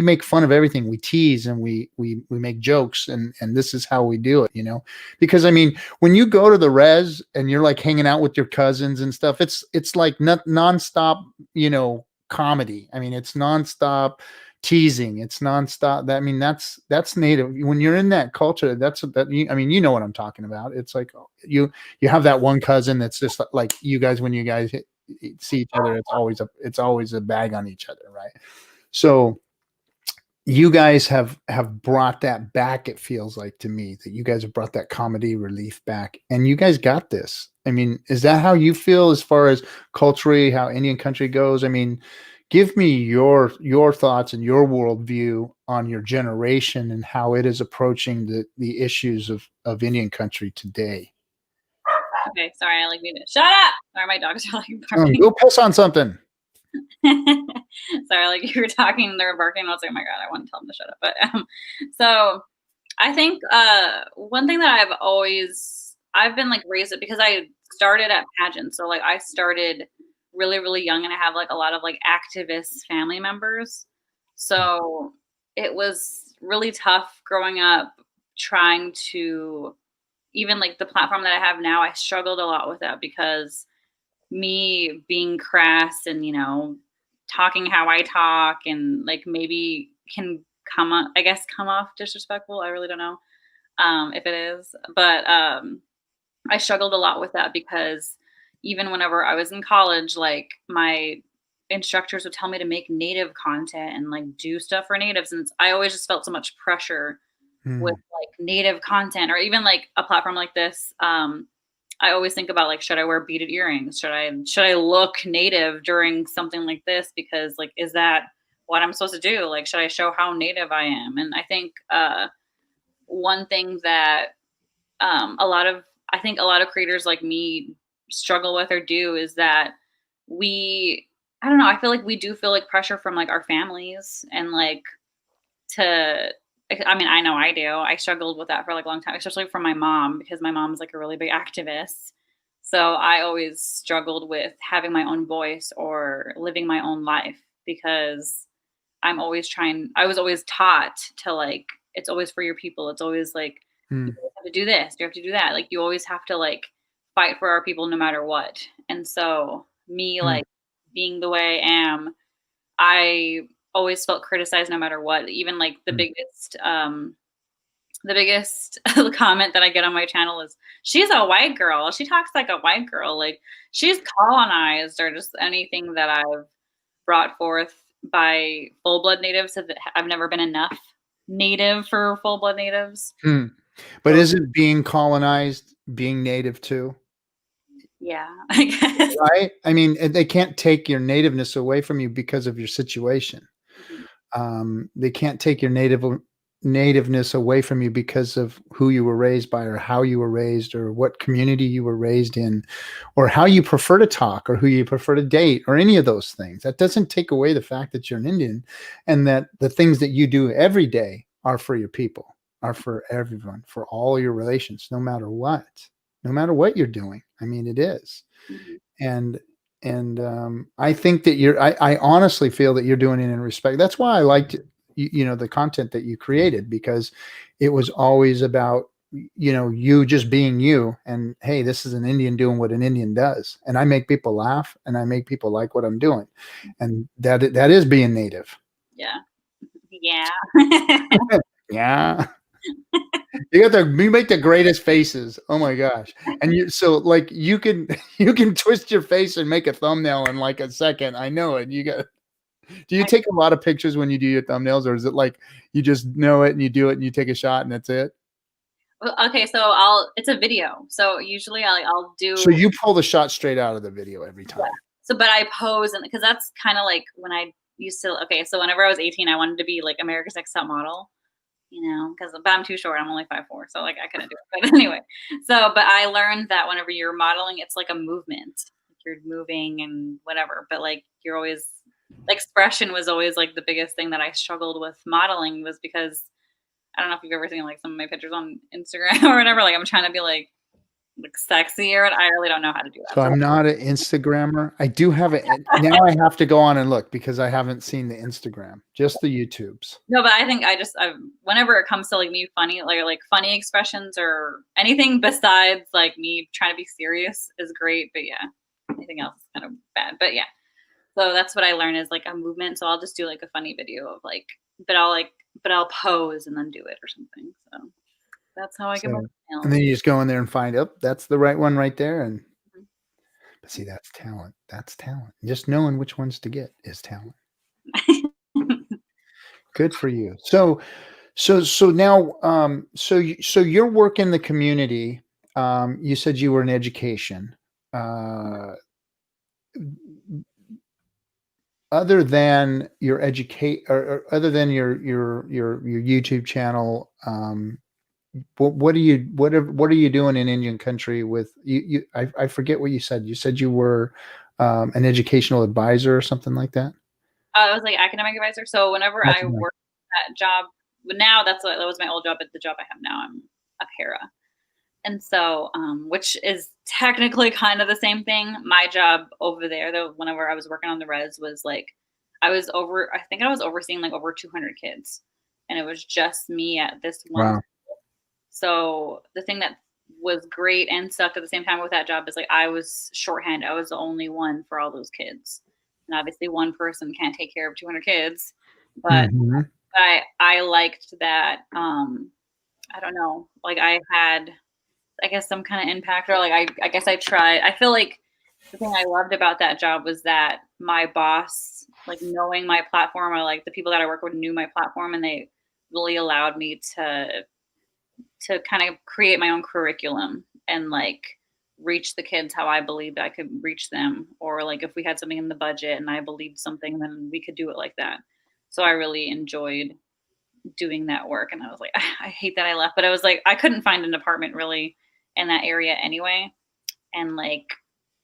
make fun of everything. We tease and we make jokes, and this is how we do it, you know. Because I mean, when you go to the res and you're like hanging out with your cousins and stuff, it's like nonstop, you know, comedy. I mean, it's nonstop teasing. It's nonstop. That, I mean, that's native. When you're in that culture, I mean, you know what I'm talking about. It's like you have that one cousin that's just like you guys. When you guys see each other, it's always a bag on each other, right? So you guys have brought that back. It feels like to me that you guys have brought that comedy relief back, and you guys got this. I mean, is that how you feel as far as culturally how Indian country goes? I mean, give me your thoughts and your worldview on your generation and how it is approaching the issues of Indian country today. Okay, sorry, I like muted. Shut up! Sorry, my dogs are like barking. Go piss on something. Sorry, like you were talking, they were barking. I was like, oh my god, I want to tell them to shut up. But so I think one thing that I've been like raised it because I started at pageants. So like I started really, really young, and I have like a lot of like activist family members. So it was really tough growing up trying to, even like the platform that I have now, I struggled a lot with that because me being crass and, you know, talking how I talk and like maybe can come off disrespectful. I really don't know if it is, but I struggled a lot with that because even whenever I was in college, like my instructors would tell me to make native content and like do stuff for natives. And I always just felt so much pressure with like native content, or even like a platform like this. I always think about like, should I wear beaded earrings? Should I look native during something like this? Because like, is that what I'm supposed to do? Like, should I show how native I am? And I think one thing that I think a lot of creators like me struggle with or do is that I don't know, I feel like we do feel like pressure from like our families and like I mean, I know I do. I struggled with that for like a long time, especially from my mom, because my mom's like a really big activist. So I always struggled with having my own voice or living my own life because I was always taught to like, it's always for your people. It's always like, you have to do this, you have to do that. Like you always have to like fight for our people no matter what. And so me like being the way I am, I always felt criticized no matter what. Even like the biggest comment that I get on my channel is, she's a white girl. She talks like a white girl. Like she's colonized, or just anything that I've brought forth by full blood natives. I've never been enough native for full blood natives. But isn't being colonized being native too? Yeah, I guess. Right? I mean, they can't take your nativeness away from you because of your situation. They can't take your nativeness away from you because of who you were raised by, or how you were raised, or what community you were raised in, or how you prefer to talk, or who you prefer to date, or any of those things. That doesn't take away the fact that you're an Indian, and that the things that you do every day are for your people, are for everyone, for all your relations, no matter what you're doing. I mean, it is. And I think that I honestly feel that you're doing it in respect. That's why I liked, you know, the content that you created, because it was always about, you know, you just being you, and hey, this is an Indian doing what an Indian does, and I make people laugh, and I make people like what I'm doing, and that is being native. Yeah. Yeah. You make the greatest faces. Oh my gosh. And so like you can twist your face and make a thumbnail in like a second. I know it. Do you take a lot of pictures when you do your thumbnails, or is it like you just know it and you do it and you take a shot and that's it? Well, okay, so it's a video. So usually I'll do. So you pull the shot straight out of the video every time. Yeah. So, but I pose, and because that's kind of like when I used to. Okay, so whenever I was 18, I wanted to be like America's Next Top Model, but I'm too short. I'm only 5'4", so like I couldn't do it. But anyway, but I learned that whenever you're modeling, it's like a movement. Like you're moving and whatever, but like you're always expression was always like the biggest thing that I struggled with modeling was because I don't know if you've ever seen like some of my pictures on Instagram or whatever. Like I'm trying to be like sexy or I really don't know how to do that. So So I'm not an Instagrammer. I do have it. Now I have to go on and look because I haven't seen the Instagram, just the YouTubes. no, but I think whenever it comes to like me funny, like funny expressions or anything besides like me trying to be serious is great. But yeah, anything else is kind of bad. But yeah, so that's what I learned is like a movement. So I'll just do like a funny video of like, but I'll pose and then do it or something. So that's how I get my So, and nails. then you just go in there and find, oh, that's the right one right there. And but see, that's talent. That's talent. Just knowing which ones to get is talent. Good for you. So now, so your work in the community. You said you were in education. Other than your or other than your YouTube channel, what are you doing in Indian country with you? I forget what you said. You said you were an educational advisor or something like that. I was like academic advisor. So whenever I Academic. worked that job, but now that was my old job, but the job I have now, I'm a para. And so, which is technically kind of the same thing. My job over there, though, whenever I was working on the res, was like I think I was overseeing like over 200 kids, and it was just me at this one. Wow. So the thing that was great and sucked at the same time with that job is like I was shorthand. I was the only one for all those kids, and obviously one person can't take care of 200 kids. But Mhm. I liked that. I don't know, like I had I guess some kind of impact or like I guess I tried. I feel like the thing I loved about that job was that my boss, like knowing my platform or like the people that I work with knew my platform and they really allowed me to kind of create my own curriculum and like reach the kids how I believed I could reach them. Or like if we had something in the budget and I believed something, then we could do it like that. So I really enjoyed doing that work. And I was like, I hate that I left, but I was like, I couldn't find an apartment really in that area anyway. And like,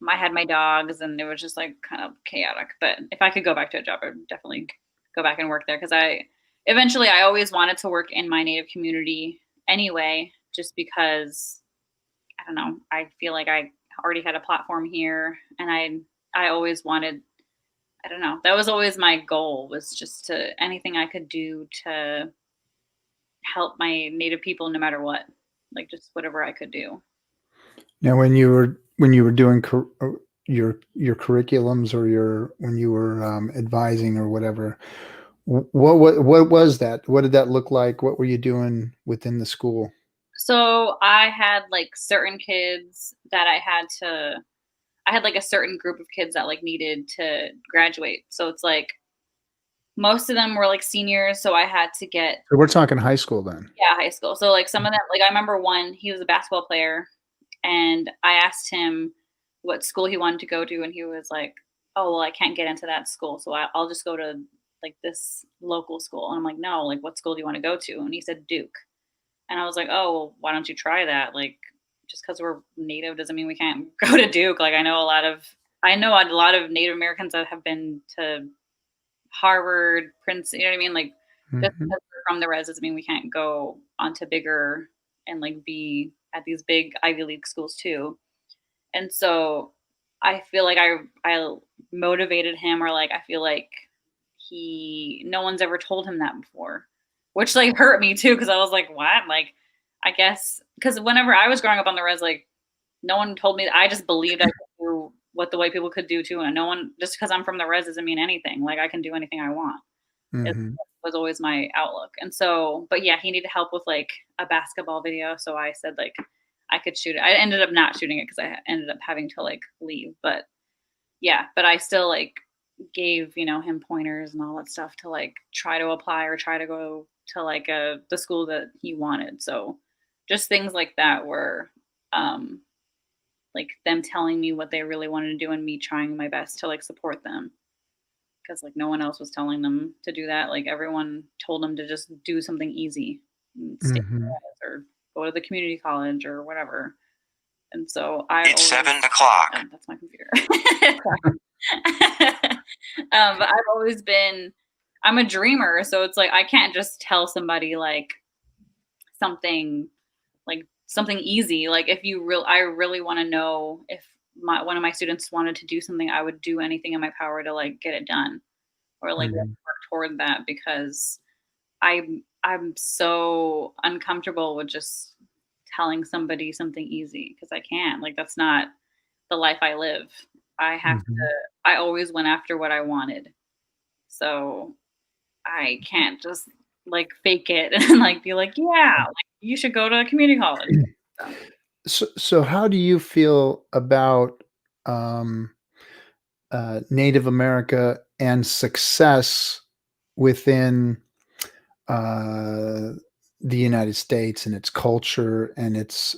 I had my dogs and it was just like kind of chaotic. But if I could go back to a job, I would definitely go back and work there because I always wanted to work in my native community anyway, just because I don't know, I feel like I already had a platform here and I always wanted, I don't know, that was always my goal was just to anything I could do to help my native people no matter what, like just whatever I could do. Now, when you were doing your curriculums or your when you were advising or whatever, what was that? What did that look like? What were you doing within the school? So I had like certain kids that I had like a certain group of kids that like needed to graduate. So it's like most of them were like seniors. So I had to get, So we're talking high school then. yeah, high school. So like some of them, like I remember one, he was a basketball player and I asked him what school he wanted to go to. And he was like, oh, well, I can't get into that school. So I'll just go to like this local school. And I'm like, no, like what school do you want to go to? And he said, Duke. And I was like, oh, well, why don't you try that? Like, just because we're native doesn't mean we can't go to Duke. Like, I know a lot of Native Americans that have been to Harvard, Princeton. You know what I mean? Like, just Mhm. because we're from the res doesn't mean we can't go on to bigger and like be at these big Ivy League schools too. And so I feel like I motivated him, or like I feel like no one's ever told him that before, which like hurt me too because I was like, what? Like, I guess because whenever I was growing up on the res, like no one told me. I just believed I could do what the white people could do too, and no one just because I'm from the res doesn't mean anything. Like I can do anything I want. It Mhm. was always my outlook. And so, but yeah, he needed help with like a basketball video. So I said like I could shoot it. I ended up not shooting it because I ended up having to like leave. But yeah, but I still like gave, him pointers and all that stuff to like try to apply or try to go to like the school that he wanted. So just things like that were um like them telling me what they really wanted to do and me trying my best to like support them because like no one else was telling them to do that. Like everyone told them to just do something easy. and stay Mhm. or go to the community college or whatever. And so It's 7 o'clock. Oh, that's my computer. But I've always been, I'm a dreamer. So it's like, I can't just tell somebody something, something easy. Like if I really want to know if one of my students wanted to do something, I would do anything in my power to like get it done or like Mhm. work toward that because I'm so uncomfortable with just telling somebody something easy because I can't. Like that's not the life I live. Mhm. I always went after what I wanted. So I can't just like fake it and like be like, yeah, like you should go to a community college. So, So how do you feel about um, Native America and success within uh, the United States and its culture and its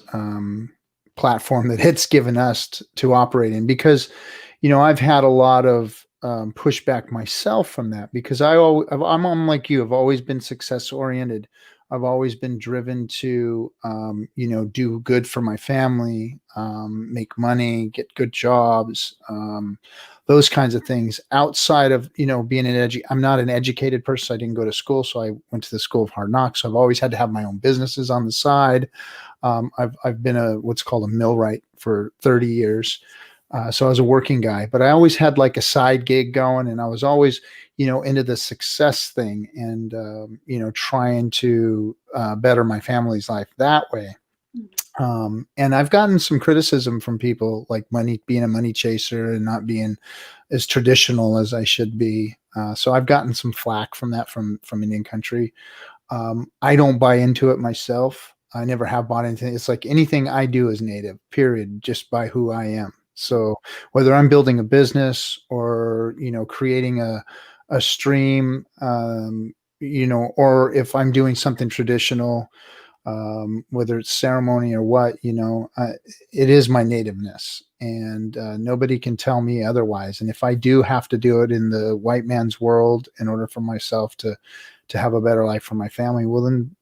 platform that it's given us to operate in? Because, I've had a lot of pushback myself from that because I'm like you. I've always been success oriented. I've always been driven to, do good for my family, make money, get good jobs, those kinds of things. Outside of, being I'm not an educated person. I didn't go to school, so I went to the school of hard knocks. So I've always had to have my own businesses on the side. I've been what's called a millwright for 30 years. So I was a working guy, but I always had like a side gig going, and I was always, into the success thing and, trying to better my family's life that way. And I've gotten some criticism from people like being a money chaser and not being as traditional as I should be. So I've gotten some flack from that from Indian country. I don't buy into it myself. I never have bought into it. It's like anything I do is native, period, just by who I am. So whether I'm building a business or, creating a stream, or if I'm doing something traditional, whether it's ceremony or what, it is my nativeness, and nobody can tell me otherwise. And if I do have to do it in the white man's world in order for myself to have a better life for my family, well then,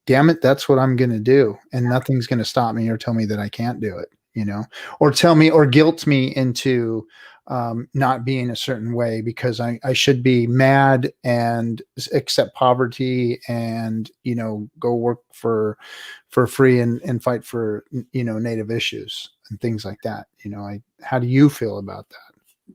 damn it, that's what I'm going to do, and nothing's going to stop me or tell me that I can't do it, or tell me or guilt me into not being a certain way because I should be mad and accept poverty and go work for free and fight for native issues and things like that. How do you feel about that?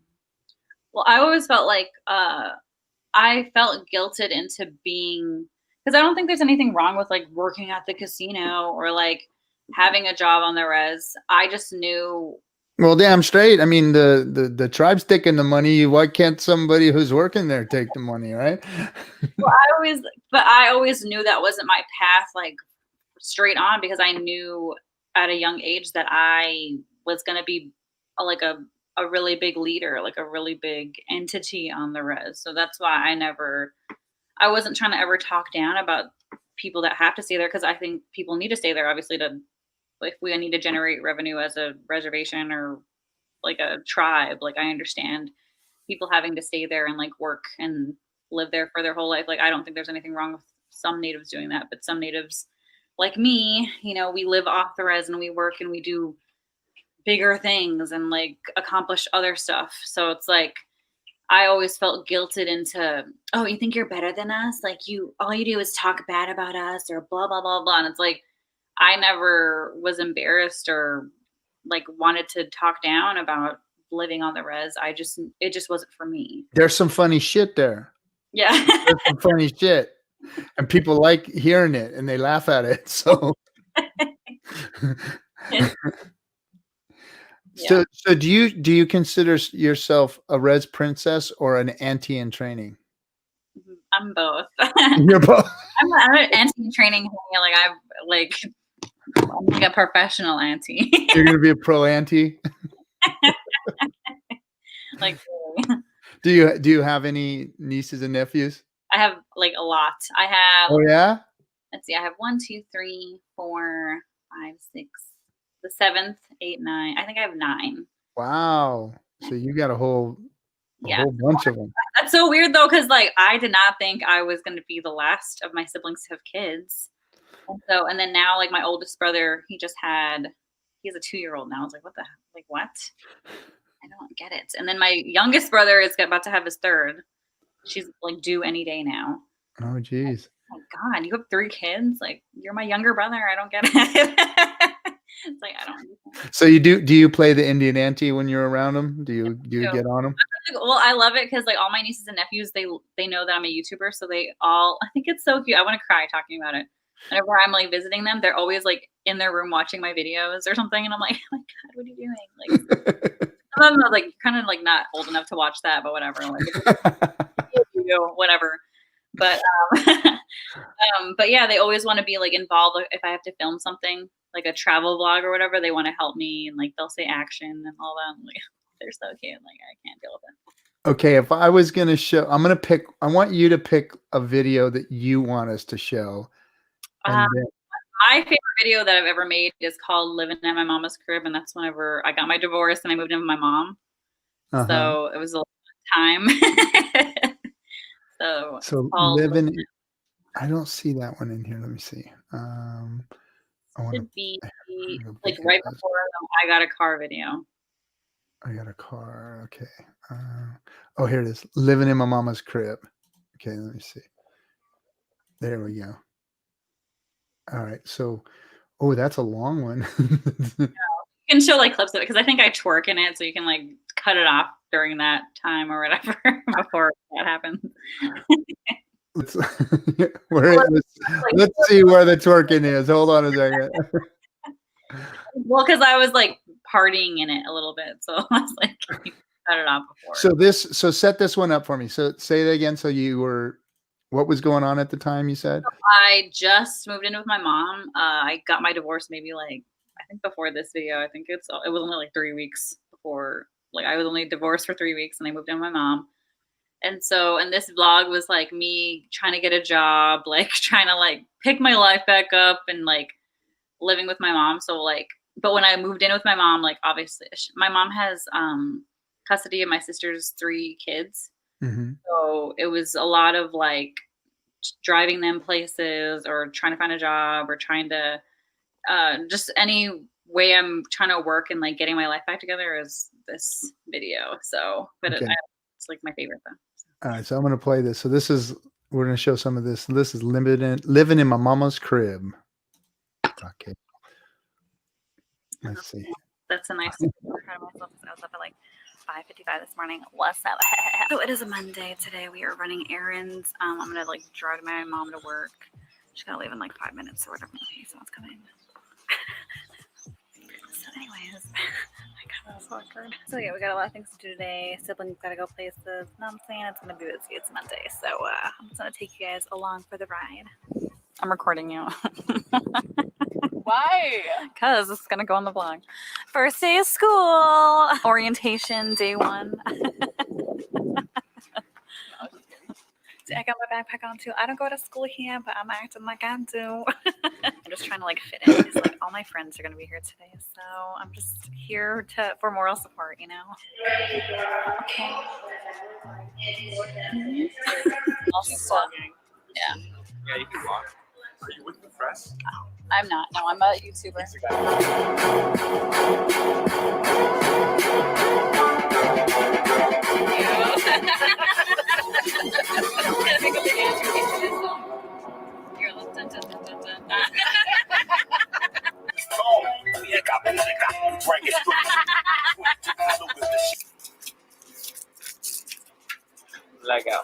well, I always felt like I felt guilted into being because I don't think there's anything wrong with like working at the casino or like having a job on the res. I just knew. Well, damn straight. I mean, the tribe's taking the money. Why can't somebody who's working there take the money, right? Well, I always knew that wasn't my path, like straight on, because I knew at a young age that I was going to be like a really big leader, like a really big entity on the res. So that's why I wasn't trying to ever talk down about people that have to stay there because I think people need to stay there, obviously, to if we need to generate revenue as a reservation or like a tribe. Like I understand people having to stay there and like work and live there for their whole life. Like I don't think there's anything wrong with some natives doing that, but some natives like me, we live off the res and we work and we do bigger things and like accomplish other stuff. So it's like I always felt guilted into, oh, you think you're better than us? Like all you do is talk bad about us or blah, blah, blah, blah. And it's like, I never was embarrassed or like wanted to talk down about living on the res. It just wasn't for me. There's some funny shit there. Yeah. There's some funny shit, and people like hearing it and they laugh at it. So, Yeah. so do you consider yourself a res princess or an auntie in training? I'm both. You're both. I'm an auntie training. I'm like a professional auntie. You're gonna be a pro auntie. Like really. Do you have any nieces and nephews? I have like a lot. I have. Oh yeah. Let's see. I have 1, 2, 3, 4, 5, 6. The 7th, 8, 9. I think I have 9. Wow. So you got a whole bunch of them. That's so weird though, because like I did not think I was going to be the last of my siblings to have kids. And then now, like my oldest brother, he has a 2-year-old now. I was like, what the heck? Like, what? I don't get it. And then my youngest brother is about to have his third. She's like due any day now. Oh, geez. Oh my God, you have 3 kids? Like, you're my younger brother. I don't get it. It's like, I don't understand. So do you play the Indian auntie when you're around them? Do you get on them? Well, I love it because like all my nieces and nephews, they know that I'm a YouTuber, so they all, I think it's so cute. I want to cry talking about it. Whenever I'm like visiting them, they're always like in their room watching my videos or something, and I'm like, oh my God, what are you doing? Like, some of them are like kind of like not old enough to watch that, but whatever, like whatever. But but yeah, they always want to be like involved. Like, if I have to film something like a travel vlog or whatever, they want to help me, and like they'll say action and all that. I'm like, they're so cute. Like, I can't deal with it. Okay, if I was gonna show, I want you to pick a video that you want us to show. And then, my favorite video that I've ever made is called "Living at My Mama's Crib," and that's whenever I got my divorce and I moved in with my mom. So it was a long time. So living. I don't see that one in here. Let me see. Should be like right before I got a car video. I got a car. Okay. Oh, here it is. Living in my mama's crib. Okay, let me see. There we go. All right. So, oh, that's a long one. You can show like clips of it because I think I twerk in it, so you can like cut it off during that time or whatever before that happens. Let's see where the twerking is. Hold on a second. Well, because I was like partying in it a little bit, so I was like, you cut it off before. So set this one up for me. So say that again. So what was going on at the time? You said I just moved in with my mom. I got my divorce maybe like I think before this video. I think it was only like 3 weeks before. Like I was only divorced for 3 weeks, and I moved in with my mom. And this vlog was like me trying to get a job, like trying to like pick my life back up and like living with my mom. So like, but when I moved in with my mom, like obviously my mom has custody of my sister's 3 kids. Mm-hmm. So it was a lot of like driving them places or trying to find a job or trying to just any way I'm trying to work and like getting my life back together is this video. So, but okay. It's like my favorite though. All right, so I'm going to play this. So we're going to show some of this. This is living in my mama's crib. Okay. Let's see. That's a nice. I was up at like 5:55 this morning. What's up? So it is a Monday today. We are running errands. I'm gonna like drive my mom to work. She's gonna leave in like 5 minutes or whatever. Okay, someone's coming. So anyways, my God, that was awkward. So yeah, we got a lot of things to do today. Siblings gotta go places. No, I'm saying it's gonna be busy. It's Monday, so I'm just gonna take you guys along for the ride. I'm recording you. Why? Because it's gonna go on the vlog. First day of school, orientation, day 1. I got my backpack on too. I don't go to school here, but I'm acting like I do. I'm just trying to like fit in. It's like all my friends are gonna be here today, so I'm just here for moral support, you know. Okay. Also, yeah. Yeah, you can walk. Are you with the press? Oh, I'm not. No, I'm a YouTuber. Lego.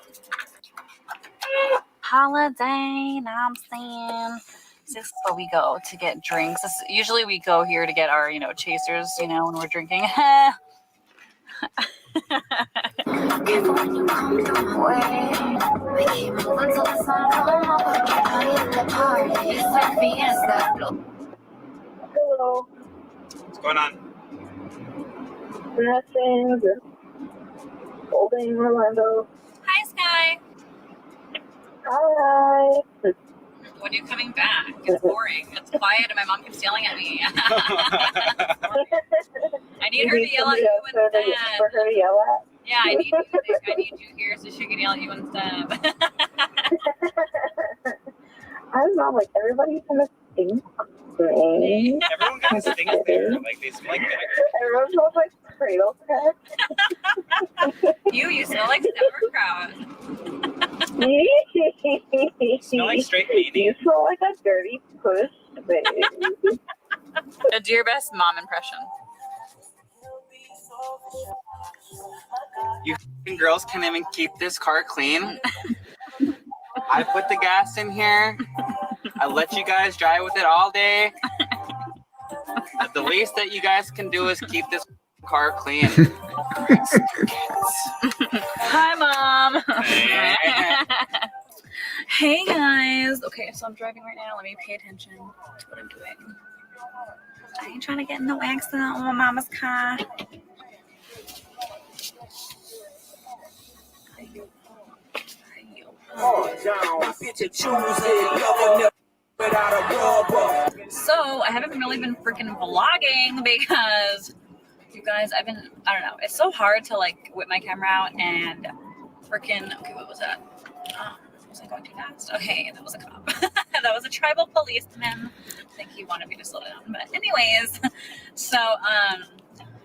Holiday, I'm saying. This is where we go to get drinks. Usually we go here to get our, chasers, when we're drinking. Hello. What's going on? Nothing. Holding Orlando. Hi, Sky. Hi. When are you coming back? It's boring. It's quiet, and my mom keeps yelling at me. I need her to yell at you instead. For her to yell at? Yeah, I need you here so she can yell at you instead. I don't know, like everybody kind of stinks. Right? Everyone kind of stinks there. Like they smell like vinegar. Everyone smells like cradle crack. You smell like sauerkraut. You smell like straight You meaty. smell like a dirty puss, baby. Do your best mom impression. You f***ing girls can't even keep this car clean. I put the gas in here. I let you guys drive with it all day. The least that you guys can do is keep this car clean. Hi, Mom. Hey. Hey, guys. Okay, so I'm driving right now. Let me pay attention to what I'm doing. I ain't trying to get in no accident on my mama's car. So I haven't really been freaking vlogging because you guys, I don't know. It's so hard to like whip my camera out and freaking, okay, what was that? Was I going too fast? Okay, that was a cop. That was a tribal policeman. I think he wanted me to slow down. But anyways, so,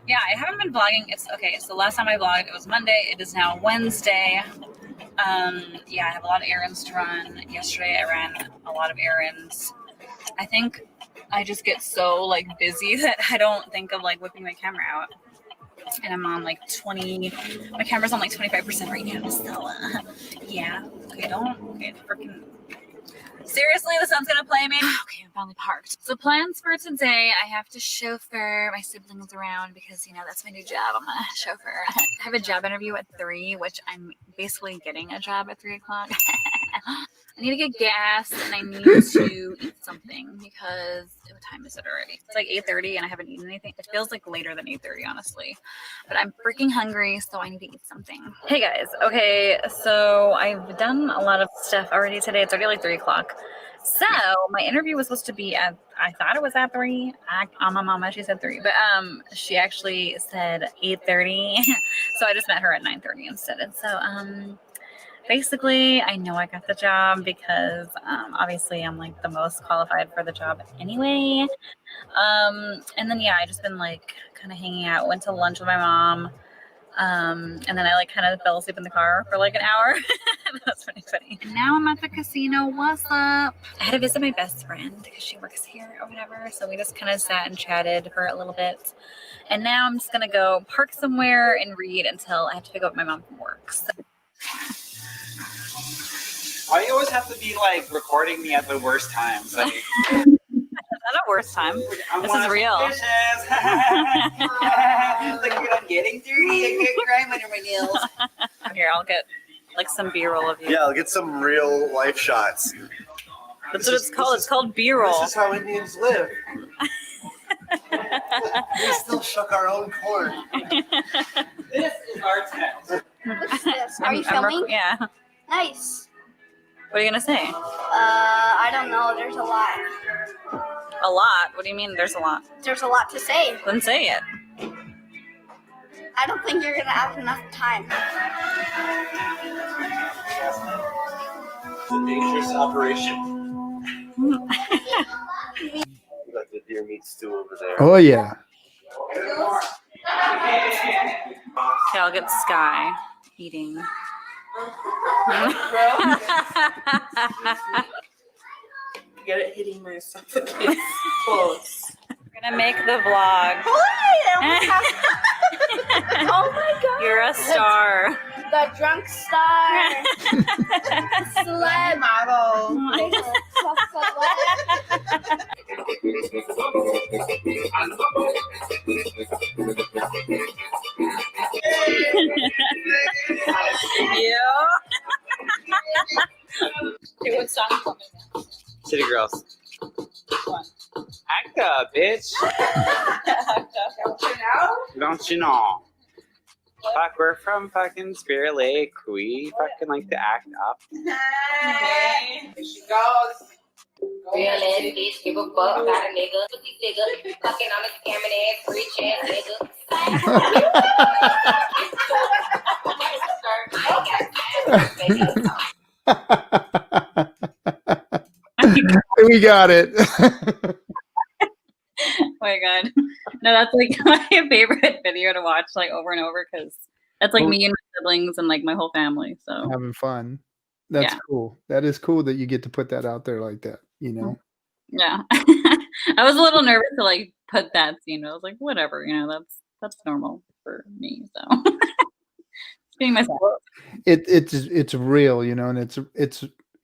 yeah, I haven't been vlogging. It's okay. So last time I vlogged, it was Monday. It is now Wednesday. Yeah, I have a lot of errands to run. Yesterday I ran a lot of errands. I think I just get so like busy that I don't think of like whipping my camera out. And I'm on like my camera's on like 25% right now. So yeah. Okay, freaking seriously, the sun's gonna play me. Okay, I'm finally parked. So plans for today, I have to chauffeur my siblings around because, you know, that's my new job. I'm a chauffeur. I have a job interview at 3, which I'm basically getting a job at 3 o'clock. I need to get gas and I need to eat something because what time is it already? It's like 8:30 and I haven't eaten anything. It feels like later than 8:30, honestly. But I'm freaking hungry, so I need to eat something. Hey guys, okay, so I've done a lot of stuff already today. It's already like 3 o'clock. So my interview was supposed to be at, I thought it was at 3. On my mama, she said 3, but she actually said 8:30. So I just met her at 9:30 instead. And so basically, I know I got the job because obviously I'm like the most qualified for the job anyway. And then yeah, I just been like kind of hanging out, went to lunch with my mom. And then I like kind of fell asleep in the car for like an hour. That's pretty funny. And now I'm at the casino. What's up? I had to visit my best friend because she works here or whatever. So we just kind of sat and chatted for a little bit. And now I'm just gonna go park somewhere and read until I have to pick up my mom from work. So. Why do you always have to be like recording me at the worst times? Like, Not a worst time. This is real. Like I'm getting dirty. I get grime under my nails. Here, I'll get like some B-roll of you. Yeah, I'll get some real life shots. That's what it's called. It's called B-roll. This is how Indians live. We still shuck our own corn. This is our tent. What's this? Are you filming? Yeah. Nice. What are you gonna say? I don't know. There's a lot. A lot? What do you mean there's a lot? There's a lot to say. Then say it. I don't think you're gonna have enough time. It's a dangerous operation. We got the deer meat stew over there. Oh yeah. Okay, I'll get Sky eating. Get it hitting my esophagus. Close. We're gonna make the vlog. Oh my god. You're a star. The drunk star. Celeb Model. Yeah. Okay, what song coming now? City girls. Act up, bitch. Don't you know? Fuck, we're from fucking Spirit Lake. We fucking like to act up. Hey. Here she goes. Real ass bitch, give a fuck about a nigga. Pussy nigga, fucking on a scamming ass, rich ass nigga. We got it. Oh my god. No, that's like my favorite video to watch like over and over because that's like me and my siblings and like my whole family. So Having fun. That's cool. That is cool that you get to put that out there like that, you know? yeah. I was a little nervous to like put that scene. I was like, whatever, you know, that's normal for me. So being myself. It's real, you know, and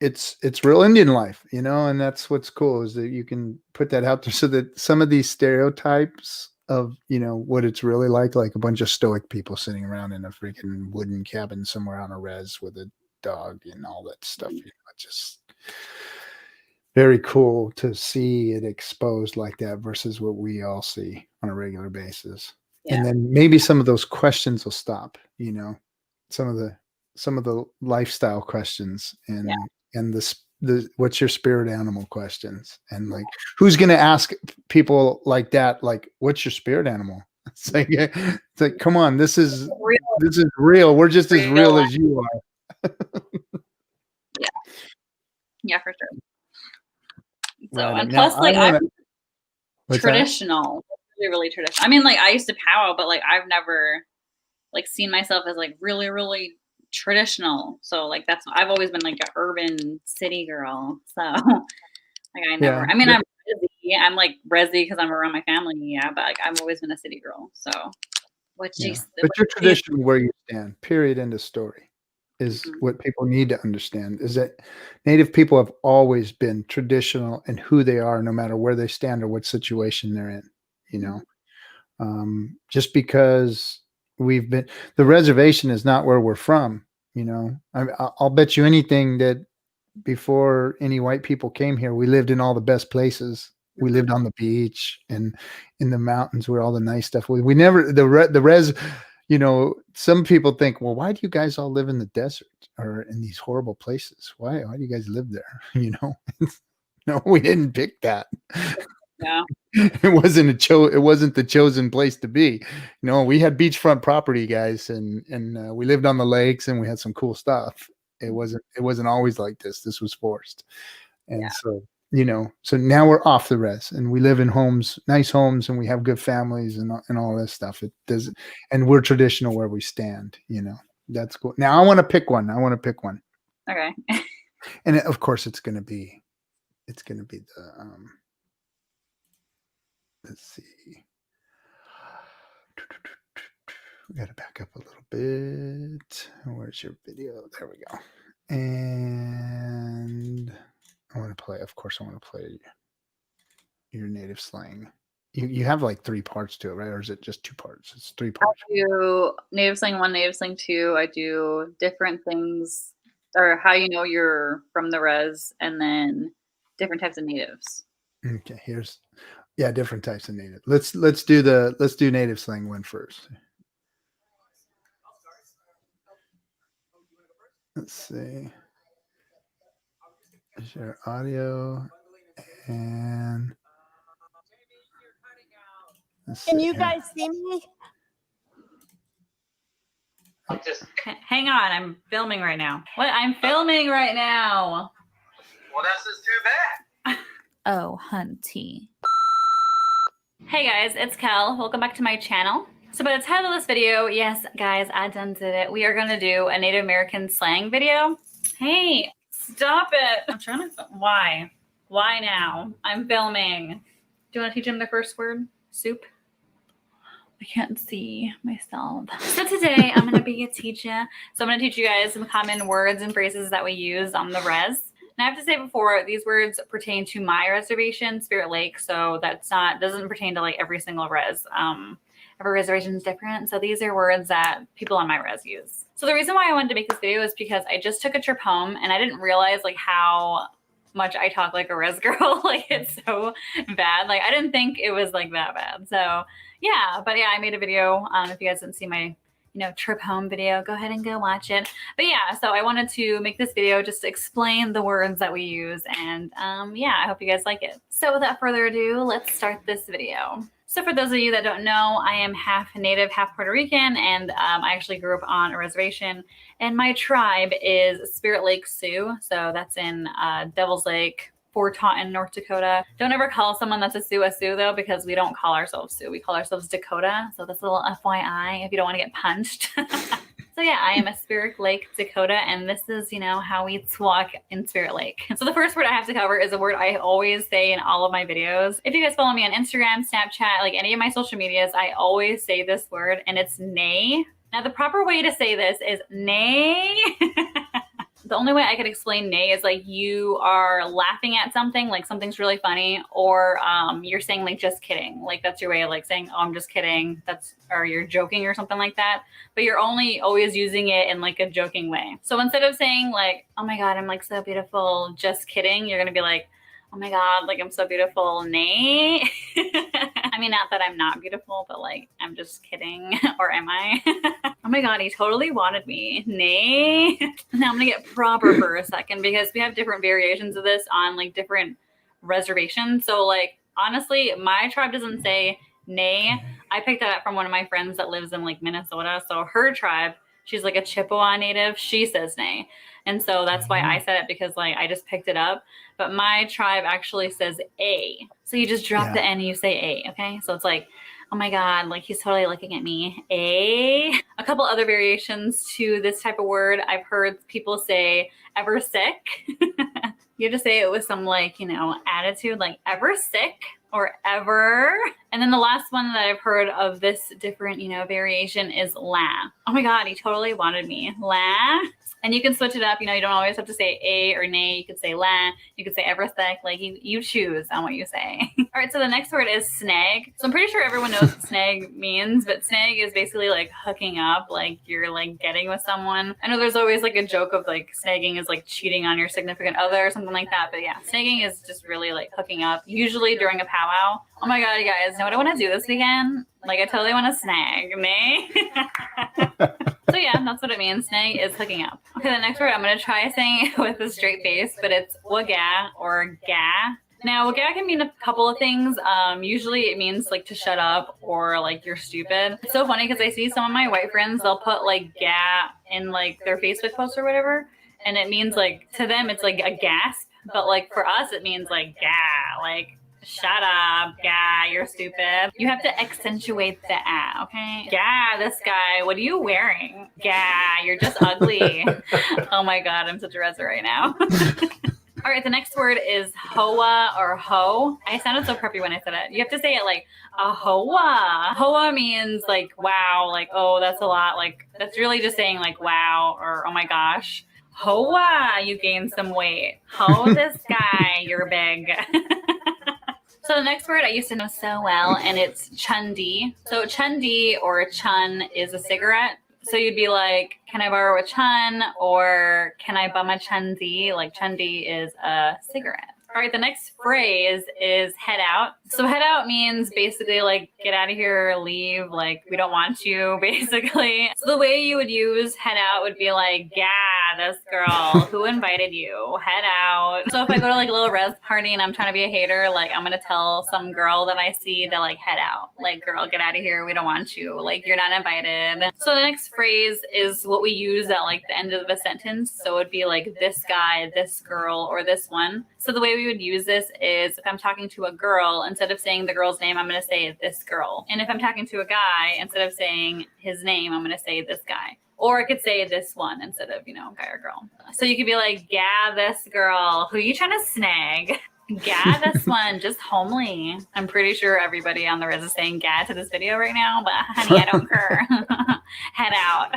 it's real Indian life, you know, and that's what's cool is that you can put that out there so that some of these stereotypes of, you know, what it's really like a bunch of stoic people sitting around in a freaking wooden cabin somewhere on a res with a dog and all that stuff, you know, it's just very cool to see it exposed like that versus what we all see on a regular basis. Yeah. And then maybe some of those questions will stop, you know, some of the lifestyle questions and the what's your spirit animal questions, and like who's going to ask people like that, like what's your spirit animal? It's like come on, this is real. We're just as real as you are. Yeah, for sure. So Right. and Now, plus like I'm what's traditional, really traditional. I mean, like I used to powwow, but like I've never like seen myself as like really, really traditional. So like I've always been like an urban city girl. So like I never. I mean, I'm resi. I'm like resi because I'm around my family. Yeah, but like I've always been a city girl. So But you're traditional where you stand. Period. End of story. Is what people need to understand is that Native people have always been traditional in who they are, no matter where they stand or what situation they're in. You know, just because the reservation is not where we're from. You know, I'll bet you anything that before any white people came here, we lived in all the best places. We lived on the beach and in the mountains where all the nice stuff. We never the res. You know, some people think, well, why do you guys all live in the desert or in these horrible places? Why do you guys live there? You know, no, we didn't pick that. Yeah. It wasn't it wasn't the chosen place to be. You know, we had beachfront property, guys, and we lived on the lakes and we had some cool stuff. It wasn't always like this. This was forced. And so, you know, so now we're off the res and we live in nice homes, and we have good families and all this stuff. It does, and we're traditional where we stand, you know. That's cool. Now I want to pick one. Okay. And of course it's going to be the let's see. We got to back up a little bit. Where's your video? There we go. And I want to play your native slang. You have like 3 parts to it, right? Or is it just 2 parts? It's 3 parts. I do native slang 1, native slang 2. I do different things, or how you know you're from the res, and then different types of natives. Okay, different types of native. Let's do native slang 1 first. Let's see. Share audio and can you guys see me? Hang on, I'm filming right now. What? I'm filming right now. Well, that's just too bad. Oh, hunty. Hey guys, it's Kel. Welcome back to my channel. So by the title of this video, yes, guys, I done did it. We are going to do a Native American slang video. Hey, stop it. I'm trying to, why? Why now? I'm filming. Do you want to teach them the first word? Soup? I can't see myself. So today I'm going to be a teacher. So I'm going to teach you guys some common words and phrases that we use on the res. And I have to say before, these words pertain to my reservation, Spirit Lake. So doesn't pertain to like every single res. Every reservation is different. So these are words that people on my res use. So the reason why I wanted to make this video is because I just took a trip home and I didn't realize like how much I talk like a res girl. Like it's so bad. Like I didn't think it was like that bad. So yeah, but yeah, I made a video. If you guys didn't see my trip home video, go ahead and go watch it. But yeah, so I wanted to make this video just to explain the words that we use. And yeah, I hope you guys like it. So without further ado, let's start this video. So for those of you that don't know, I am half Native, half Puerto Rican, and I actually grew up on a reservation. And my tribe is Spirit Lake Sioux. So that's in Devil's Lake, Fort Taunton, North Dakota. Don't ever call someone that's a Sioux though, because we don't call ourselves Sioux. We call ourselves Dakota. So that's a little FYI if you don't want to get punched. So yeah, I am a Spirit Lake, Dakota, and this is, you know, how we talk in Spirit Lake. So the first word I have to cover is a word I always say in all of my videos. If you guys follow me on Instagram, Snapchat, like any of my social medias, I always say this word, and it's nay. Now the proper way to say this is nay. The only way I could explain nay is like you are laughing at something, like something's really funny, or you're saying like just kidding. Like that's your way of like saying, oh, I'm just kidding. Or you're joking or something like that. But you're only always using it in like a joking way. So instead of saying like, oh my God, I'm like so beautiful, just kidding, you're gonna be like, oh my God, like I'm so beautiful, nay. I mean, not that I'm not beautiful, but like, I'm just kidding. Or am I? Oh my God, he totally wanted me, nay. Now I'm gonna get proper for a second because we have different variations of this on like different reservations. So like, honestly, my tribe doesn't say nay. I picked that up from one of my friends that lives in like Minnesota. So her tribe, she's like a Chippewa native, she says nay. And so that's why I said it, because like I just picked it up. But my tribe actually says A. So you just drop the N and you say A, okay? So it's like, oh my God, like he's totally looking at me, A. A couple other variations to this type of word. I've heard people say ever sick. You have to say it with some like, you know, attitude, like ever sick or ever. And then the last one that I've heard of this different, you know, variation is la. Oh my God, he totally wanted me, la. And you can switch it up. You know, you don't always have to say a or nay. You could say la. You could say ever thick. Like you choose on what you say. All right. So the next word is snag. So I'm pretty sure everyone knows what snag means, but snag is basically like hooking up. Like you're like getting with someone. I know there's always like a joke of like snagging is like cheating on your significant other or something like that. But yeah, snagging is just really like hooking up, usually during a powwow. Oh my God, you guys know what I want to do this weekend? Like I totally want to snag, nay. So yeah, that's what it means. Snag is hooking up. Okay, the next word, I'm going to try saying it with a straight face, but it's waga or ga. Now, waga can mean a couple of things. Usually it means like to shut up or like you're stupid. It's so funny because I see some of my white friends, they'll put like ga in like their Facebook post or whatever. And it means like, to them, it's like a gasp. But like for us, it means like ga, like shut up, yeah, you're stupid. You have to accentuate the ah, okay? Yeah, this guy, what are you wearing? Yeah, you're just ugly. Oh my God, I'm such a reser right now. All right, the next word is hoa or ho. I sounded so preppy when I said it. You have to say it like a hoa. Hoa means like wow, like oh, that's a lot. Like that's really just saying like wow or oh my gosh. Hoa, you gained some weight. Ho, this guy, you're big. So the next word I used to know so well, and it's chundi. So chundi or chun is a cigarette. So you'd be like, can I borrow a chun? Or can I bum a chundi? Like chundi is a cigarette. All right, the next phrase is head out. So head out means basically like get out of here, leave, like we don't want you, basically. So the way you would use head out would be like, yeah, this girl, who invited you? Head out. So if I go to like a little res party and I'm trying to be a hater, like I'm gonna tell some girl that I see to like head out. Like, girl, get out of here, we don't want you. Like, you're not invited. So the next phrase is what we use at like the end of a sentence. So it would be like this guy, this girl, or this one. So the way we would use this is if I'm talking to a girl, instead of saying the girl's name, I'm going to say this girl. And if I'm talking to a guy, instead of saying his name, I'm going to say this guy. Or I could say this one instead of, you know, guy or girl. So you could be like, yeah, this girl, who are you trying to snag? Yeah, this one, just homely. I'm pretty sure everybody on the res is saying yeah to this video right now, but honey, I don't care. Head out.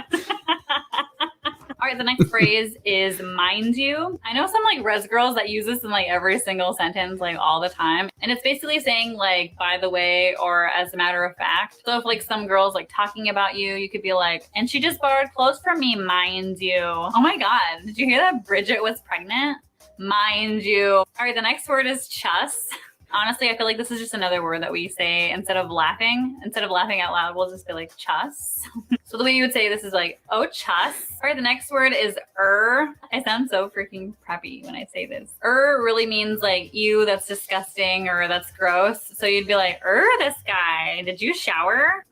All right, the next phrase is mind you. I know some like res girls that use this in like every single sentence, like all the time. And it's basically saying like, by the way, or as a matter of fact. So if like some girl's like talking about you, you could be like, and she just borrowed clothes from me, mind you. Oh my God, did you hear that Bridget was pregnant? Mind you. All right, the next word is chus. Honestly, I feel like this is just another word that we say instead of laughing. Instead of laughing out loud, we'll just be like chus. So the way you would say this is like, oh, chus. All right, the next word is I sound so freaking preppy when I say this. Really means like, ew, that's disgusting or that's gross. So you'd be like, this guy, did you shower?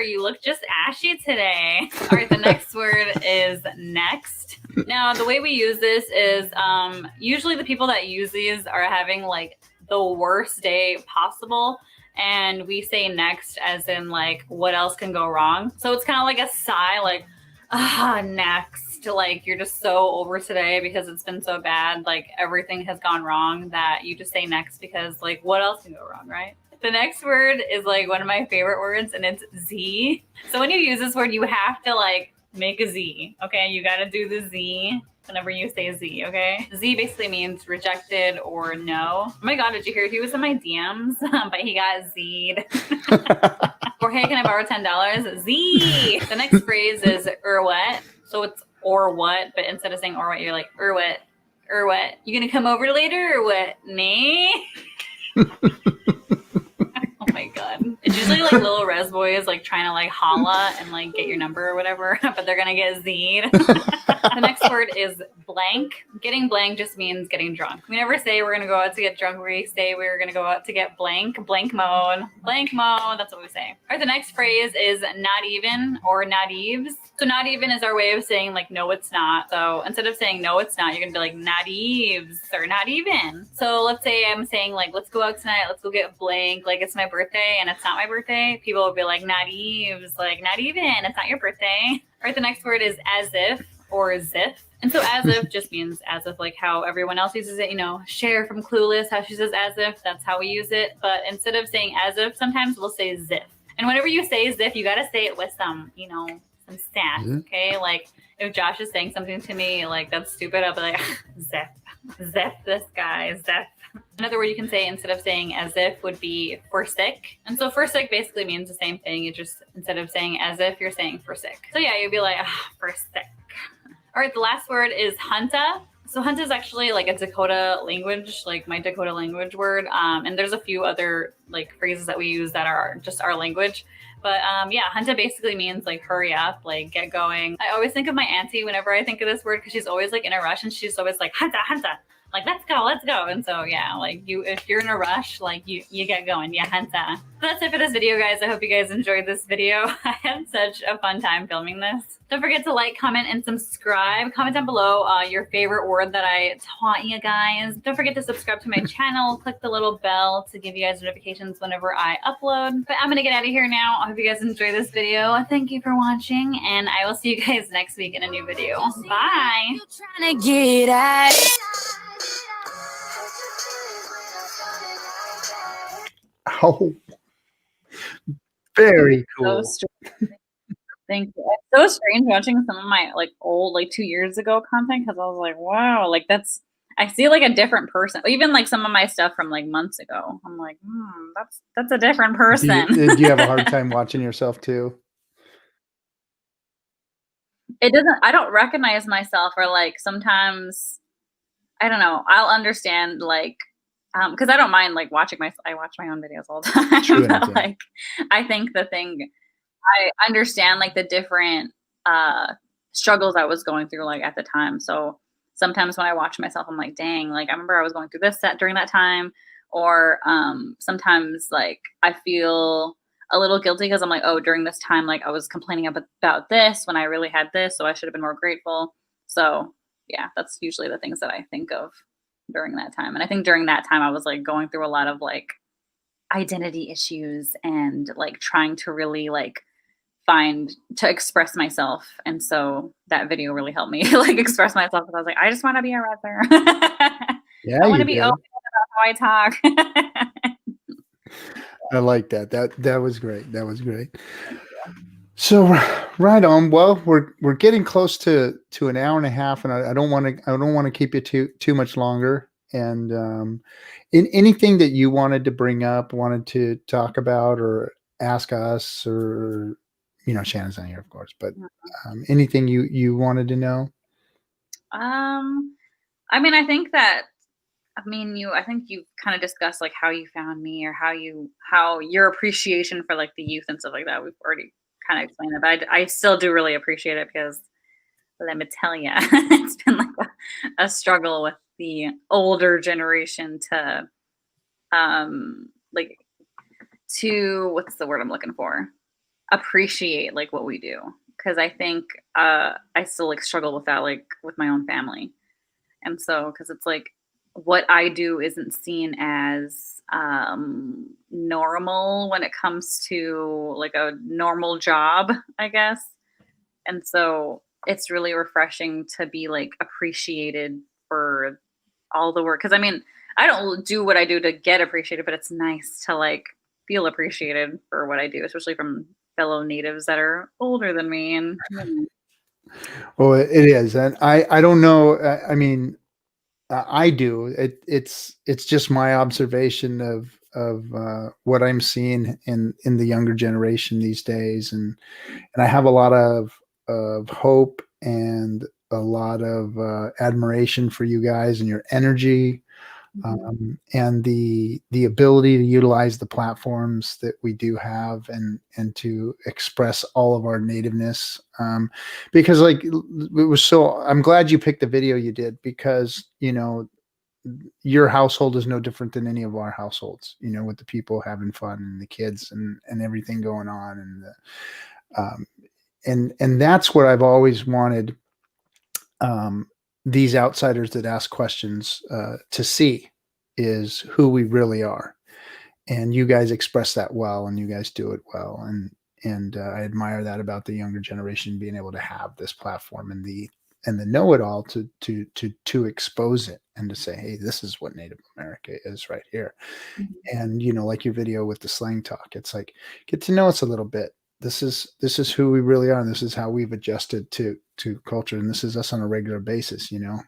You look just ashy today. All right, the next word is next. Now, the way we use this is usually the people that use these are having like the worst day possible. And we say next as in like, what else can go wrong? So it's kind of like a sigh, like, next. Like you're just so over today because it's been so bad. Like everything has gone wrong that you just say next because like, what else can go wrong, right? The next word is like one of my favorite words and it's Z. So when you use this word, you have to like make a Z, okay? You got to do the Z whenever you say Z, okay? Z basically means rejected or no. Oh my God, did you hear? He was in my DMs, but he got Z'd. Or hey, can I borrow $10? Z. The next phrase is what. So it's or what, but instead of saying or what, you're like what. You gonna come over later or what? Nay. Oh my God. It's usually like little res boys like trying to like holla and like get your number or whatever, but they're gonna get Z'd. The next word is blank. Getting blank just means getting drunk. We never say we're gonna go out to get drunk. We say we're gonna go out to get blank mode. That's what we say. All right, the next phrase is not even or not eves. So not even is our way of saying like, no, it's not. So instead of saying no, it's not, you're gonna be like not eves or not even. So let's say I'm saying like, let's go out tonight. Let's go get blank. Like it's my birthday and it's not my birthday. People will be like not eves, like not even, it's not your birthday. All right, the next word is as if or zif. And so as if just means as if, like how everyone else uses it, you know, Cher from Clueless, how she says as if, that's how we use it. But instead of saying as if, sometimes we'll say zif. And whenever you say zif, you got to say it with some, you know, some sass, okay? Like if Josh is saying something to me, like that's stupid, I'll be like, zif this guy, zif. Another word you can say instead of saying as if would be for sick. And so for sick basically means the same thing. You just, instead of saying as if, you're saying for sick. So yeah, you'd be like, for sick. All right, the last word is hunta. So hunta is actually like a Dakota language, like my Dakota language word. And there's a few other like phrases that we use that are just our language. But yeah, hunta basically means like hurry up, like get going. I always think of my auntie whenever I think of this word because she's always like in a rush and she's always like hunta, hunta. Like, let's go. And so, yeah, like if you're in a rush, like you get going. Yeah, hunta. So that's it for this video, guys. I hope you guys enjoyed this video. I had such a fun time filming this. Don't forget to like, comment, and subscribe. Comment down below your favorite word that I taught you guys. Don't forget to subscribe to my channel. Click the little bell to give you guys notifications whenever I upload. But I'm going to get out of here now. I hope you guys enjoyed this video. Thank you for watching, and I will see you guys next week in a new video. Bye. Trying to get at it. Oh, very cool. So thank you. It's so strange watching some of my like old, like 2 years ago content because I was like, wow, like I see like a different person. Even like some of my stuff from like months ago. I'm like, that's a different person. Do you have a hard time watching yourself too? I don't recognize myself, or like sometimes, I don't know, I'll understand like, because I don't mind like I watch my own videos all the time. True, but like, I think I understand like the different struggles I was going through like at the time. So sometimes when I watch myself, I'm like, dang, like I remember I was going through this during that time. Or sometimes like I feel a little guilty because I'm like, oh, during this time, like I was complaining about this when I really had this, so I should have been more grateful. So yeah, that's usually the things that I think of during that time. And I think during that time I was like going through a lot of like identity issues and like trying to really like to express myself. And so that video really helped me like express myself because I was like, I just want to be a rapper. Yeah, I want to be open about how I talk. I like that. That was great. That was great. So right on. Well, we're getting close to an hour and a half, and I don't want to keep you too much longer. And in anything that you wanted to bring up, wanted to talk about, or ask us, or Shannon's not here, of course, but anything you wanted to know. I mean, I think you kind of discussed like how you found me, or how your appreciation for like the youth and stuff like that. We've already kind of explained it, but I still do really appreciate it because let me tell you, it's been like a struggle with the older generation to what's the word I'm looking for? Appreciate like what we do. because I think I still like struggle with that, like with my own family. And so, because it's like what I do isn't seen as normal when it comes to like a normal job, I guess. And so it's really refreshing to be like appreciated for all the work. Because I mean, I don't do what I do to get appreciated, but it's nice to like feel appreciated for what I do, especially from fellow natives that are older than me. And Well, it is, and I don't know. I mean, I do. It's just my observation of what I'm seeing in the younger generation these days, and I have a lot of hope and a lot of admiration for you guys and your energy, and the ability to utilize the platforms that we do have and to express all of our nativeness, because like it was so I'm glad you picked the video you did, because you know your household is no different than any of our households, you know, with the people having fun and the kids and everything going on, and and that's what I've always wanted, these outsiders that ask questions to see, is who we really are. And you guys express that well, and you guys do it well. And I admire that about the younger generation, being able to have this platform and the know-it-all to expose it and to say, hey, this is what Native America is right here. And you know, like your video with the slang talk, it's like, get to know us a little bit. This is who we really are, and this is how we've adjusted to culture, and this is us on a regular basis, you know.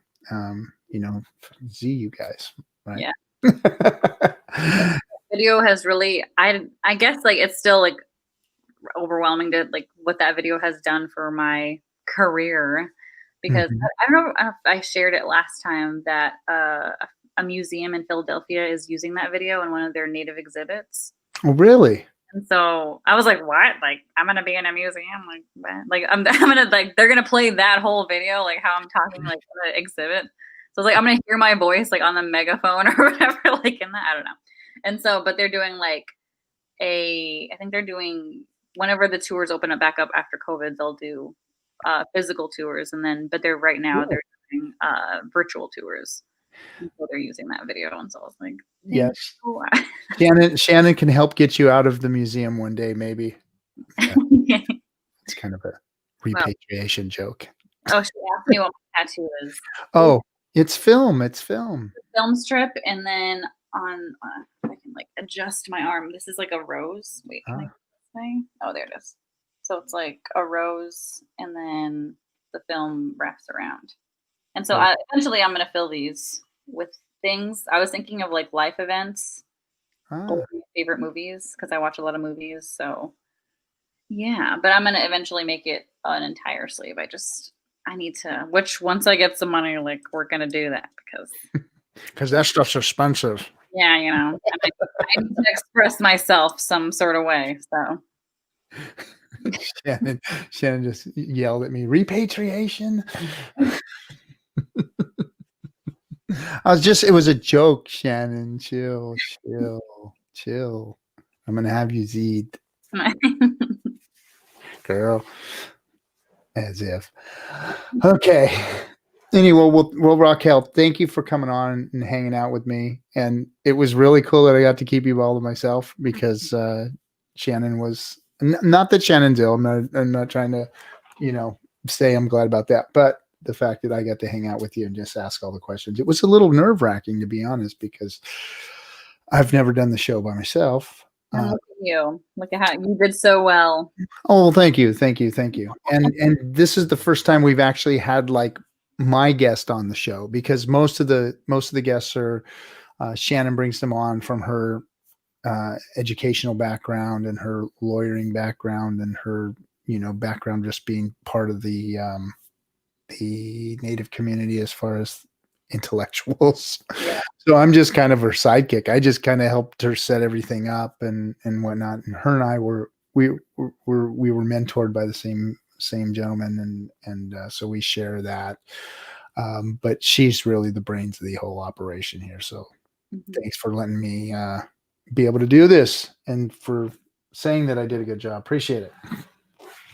Z, you guys, right? Yeah. Video has really, I guess like it's still like overwhelming to like what that video has done for my career, because I don't know if I shared it last time that a museum in Philadelphia is using that video in one of their native exhibits. Oh, really? And so I was like, what? Like, I'm going to be in a museum? Like, what? Like, I'm going to, like, they're going to play that whole video, like, how I'm talking, like, in the exhibit. So I was like, I'm going to hear my voice, like, on the megaphone or whatever, like, in that. I don't know. And so, but they're doing, like, I think they're doing, whenever the tours open up back up after COVID, they'll do physical tours. And then, but they're right now, they're doing virtual tours. And so they're using that video. And so I was like, yes. You. Shannon can help get you out of the museum one day, maybe. It's kind of a repatriation joke. Oh, she asked me what my tattoo is. Oh, it's film. It's film. Film strip, and then on I can like adjust my arm. This is like a rose. Wait, can I go this way? Oh, there it is. So it's like a rose, and then the film wraps around. And so eventually I'm going to fill these with things. I was thinking of like life events, or my favorite movies, because I watch a lot of movies. So yeah, but I'm going to eventually make it an entire sleeve. I need to, which once I get some money, like we're going to do that, because that stuff's expensive. Yeah, you know, I need to express myself some sort of way. So Shannon just yelled at me, repatriation. It was a joke, Shannon. Chill. I'm gonna have you Z'd. Girl. As if. Okay. Anyway, well, Raquel, thank you for coming on and hanging out with me. And it was really cool that I got to keep you all to myself, because Shannon was not that Shannon's ill. I'm not trying to, you know, say I'm glad about that, but the fact that I got to hang out with you and just ask all the questions. It was a little nerve-wracking, to be honest, because I've never done the show by myself. Look at you. Look at how you did so well. Oh, thank you. And this is the first time we've actually had like my guest on the show, because most of the guests are Shannon brings them on from her educational background and her lawyering background and her, you know, background just being part of the Native community as far as intellectuals. Yeah. So I'm just kind of her sidekick. I just kind of helped her set everything up and whatnot. And her and I were mentored by the same gentleman, and so we share that. But she's really the brains of the whole operation here. So thanks for letting me be able to do this, and for saying that I did a good job. Appreciate it.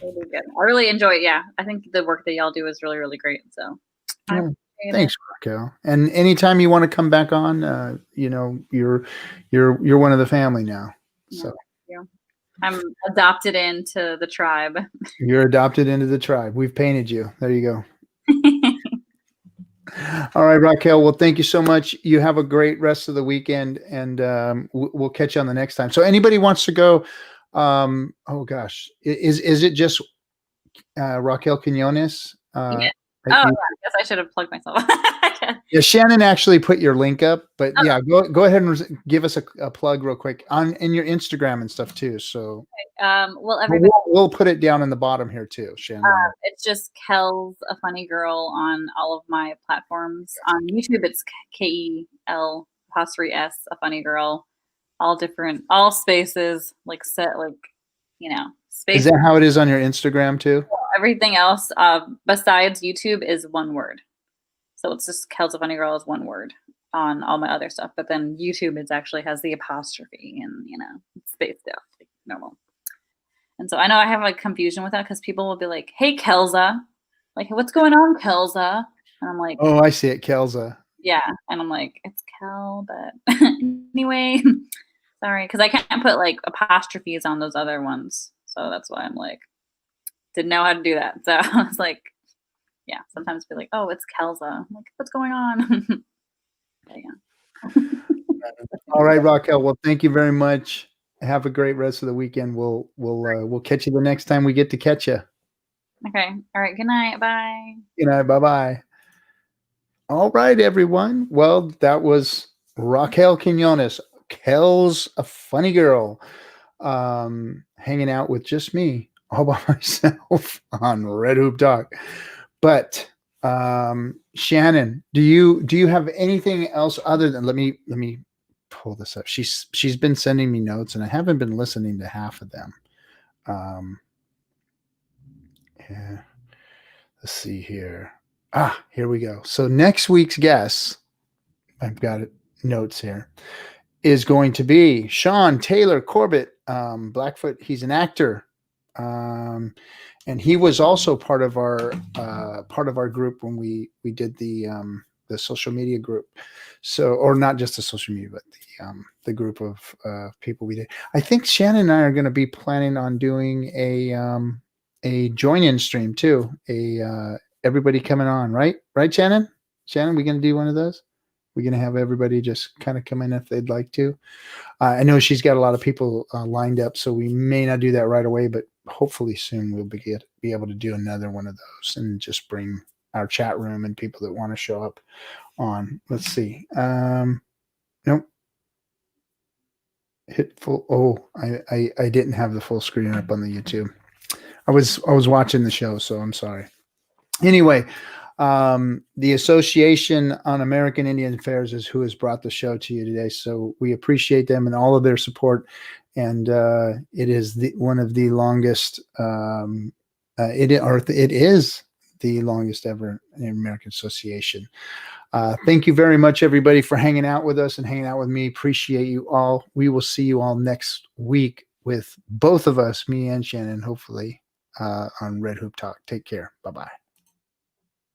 Really good. I really enjoy it. Yeah, I think the work that y'all do is really, really great. So, I Oh, appreciate thanks, Raquel. And anytime you want to come back on, you're one of the family now. Yeah, So thank you. I'm adopted into the tribe. you're adopted into the tribe. We've painted you. There you go. All right, Raquel. Well, thank you so much. You have a great rest of the weekend, and we'll catch you on the next time. So, anybody wants to go? Oh gosh, is it just Raquel Quinones? Yeah. That Oh, yeah. you- I guess I should have plugged myself. yeah, Shannon actually put your link up, but Oh. yeah, go ahead and give us a plug real quick on in your Instagram and stuff too. So Well, but everybody, we'll put it down in the bottom here too, Shannon. it's just Kel's a funny girl on all of my platforms. On YouTube, it's KEL apostrophe S a funny girl. All different, all spaces, like set, like Is space. that how it is on your Instagram too? Everything else besides YouTube is one word. So it's just Kel's a funny girl is one word on all my other stuff. But then YouTube it actually has the apostrophe and space stuff like normal. And so I know I have like confusion with that because people will be like, "Hey Kelza," like, "What's going on, Kelza?" And I'm like, Oh, I see it, Kelza. "Yeah," and I'm like, "It's Kel," but anyway, sorry, because I can't put like apostrophes on those other ones, so that's why I'm like, didn't know how to do that. So I was like, yeah, sometimes be like, "Oh, it's Kelza." I'm like, "What's going on?" But yeah. All right, Raquel. Well, thank you very much. Have a great rest of the weekend. We'll catch you the next time we get to catch you. Okay. All right. Good night. Bye. Good night. Bye bye. All right, everyone. Well, that was Raquel Quinones. Kel's a funny girl, hanging out with just me all by myself on Red Hoop Talk. But Shannon, do you have anything else other than let me pull this up. She's been sending me notes and I haven't been listening to half of them. Yeah. Let's see here. Here we go. So next week's guest, I've got it, notes here, is going to be Sean Taylor Corbett, Blackfoot. He's an actor. And he was also part of our group when we did the social media group. So, or not just the social media, but the group of people we did. I think Shannon and I are going to be planning on doing a join-in stream too. Everybody coming on, right? Right, Shannon? Shannon, we going to do one of those? We're going to have everybody just kind of come in if they'd like to. I know she's got a lot of people lined up, so we may not do that right away, but hopefully soon we'll be able to do another one of those and just bring our chat room and people that want to show up on. Let's see. Nope. Hit full. Oh, I didn't have the full screen up on the YouTube. I was watching the show, so I'm sorry. Anyway, the Association on American Indian Affairs is who has brought the show to you today. So we appreciate them and all of their support. And it is one of the longest. It is the longest ever American Association. Thank you very much, everybody, for hanging out with us and hanging out with me. Appreciate you all. We will see you all next week with both of us, me and Shannon, hopefully, on Red Hoop Talk. Take care. Bye-bye.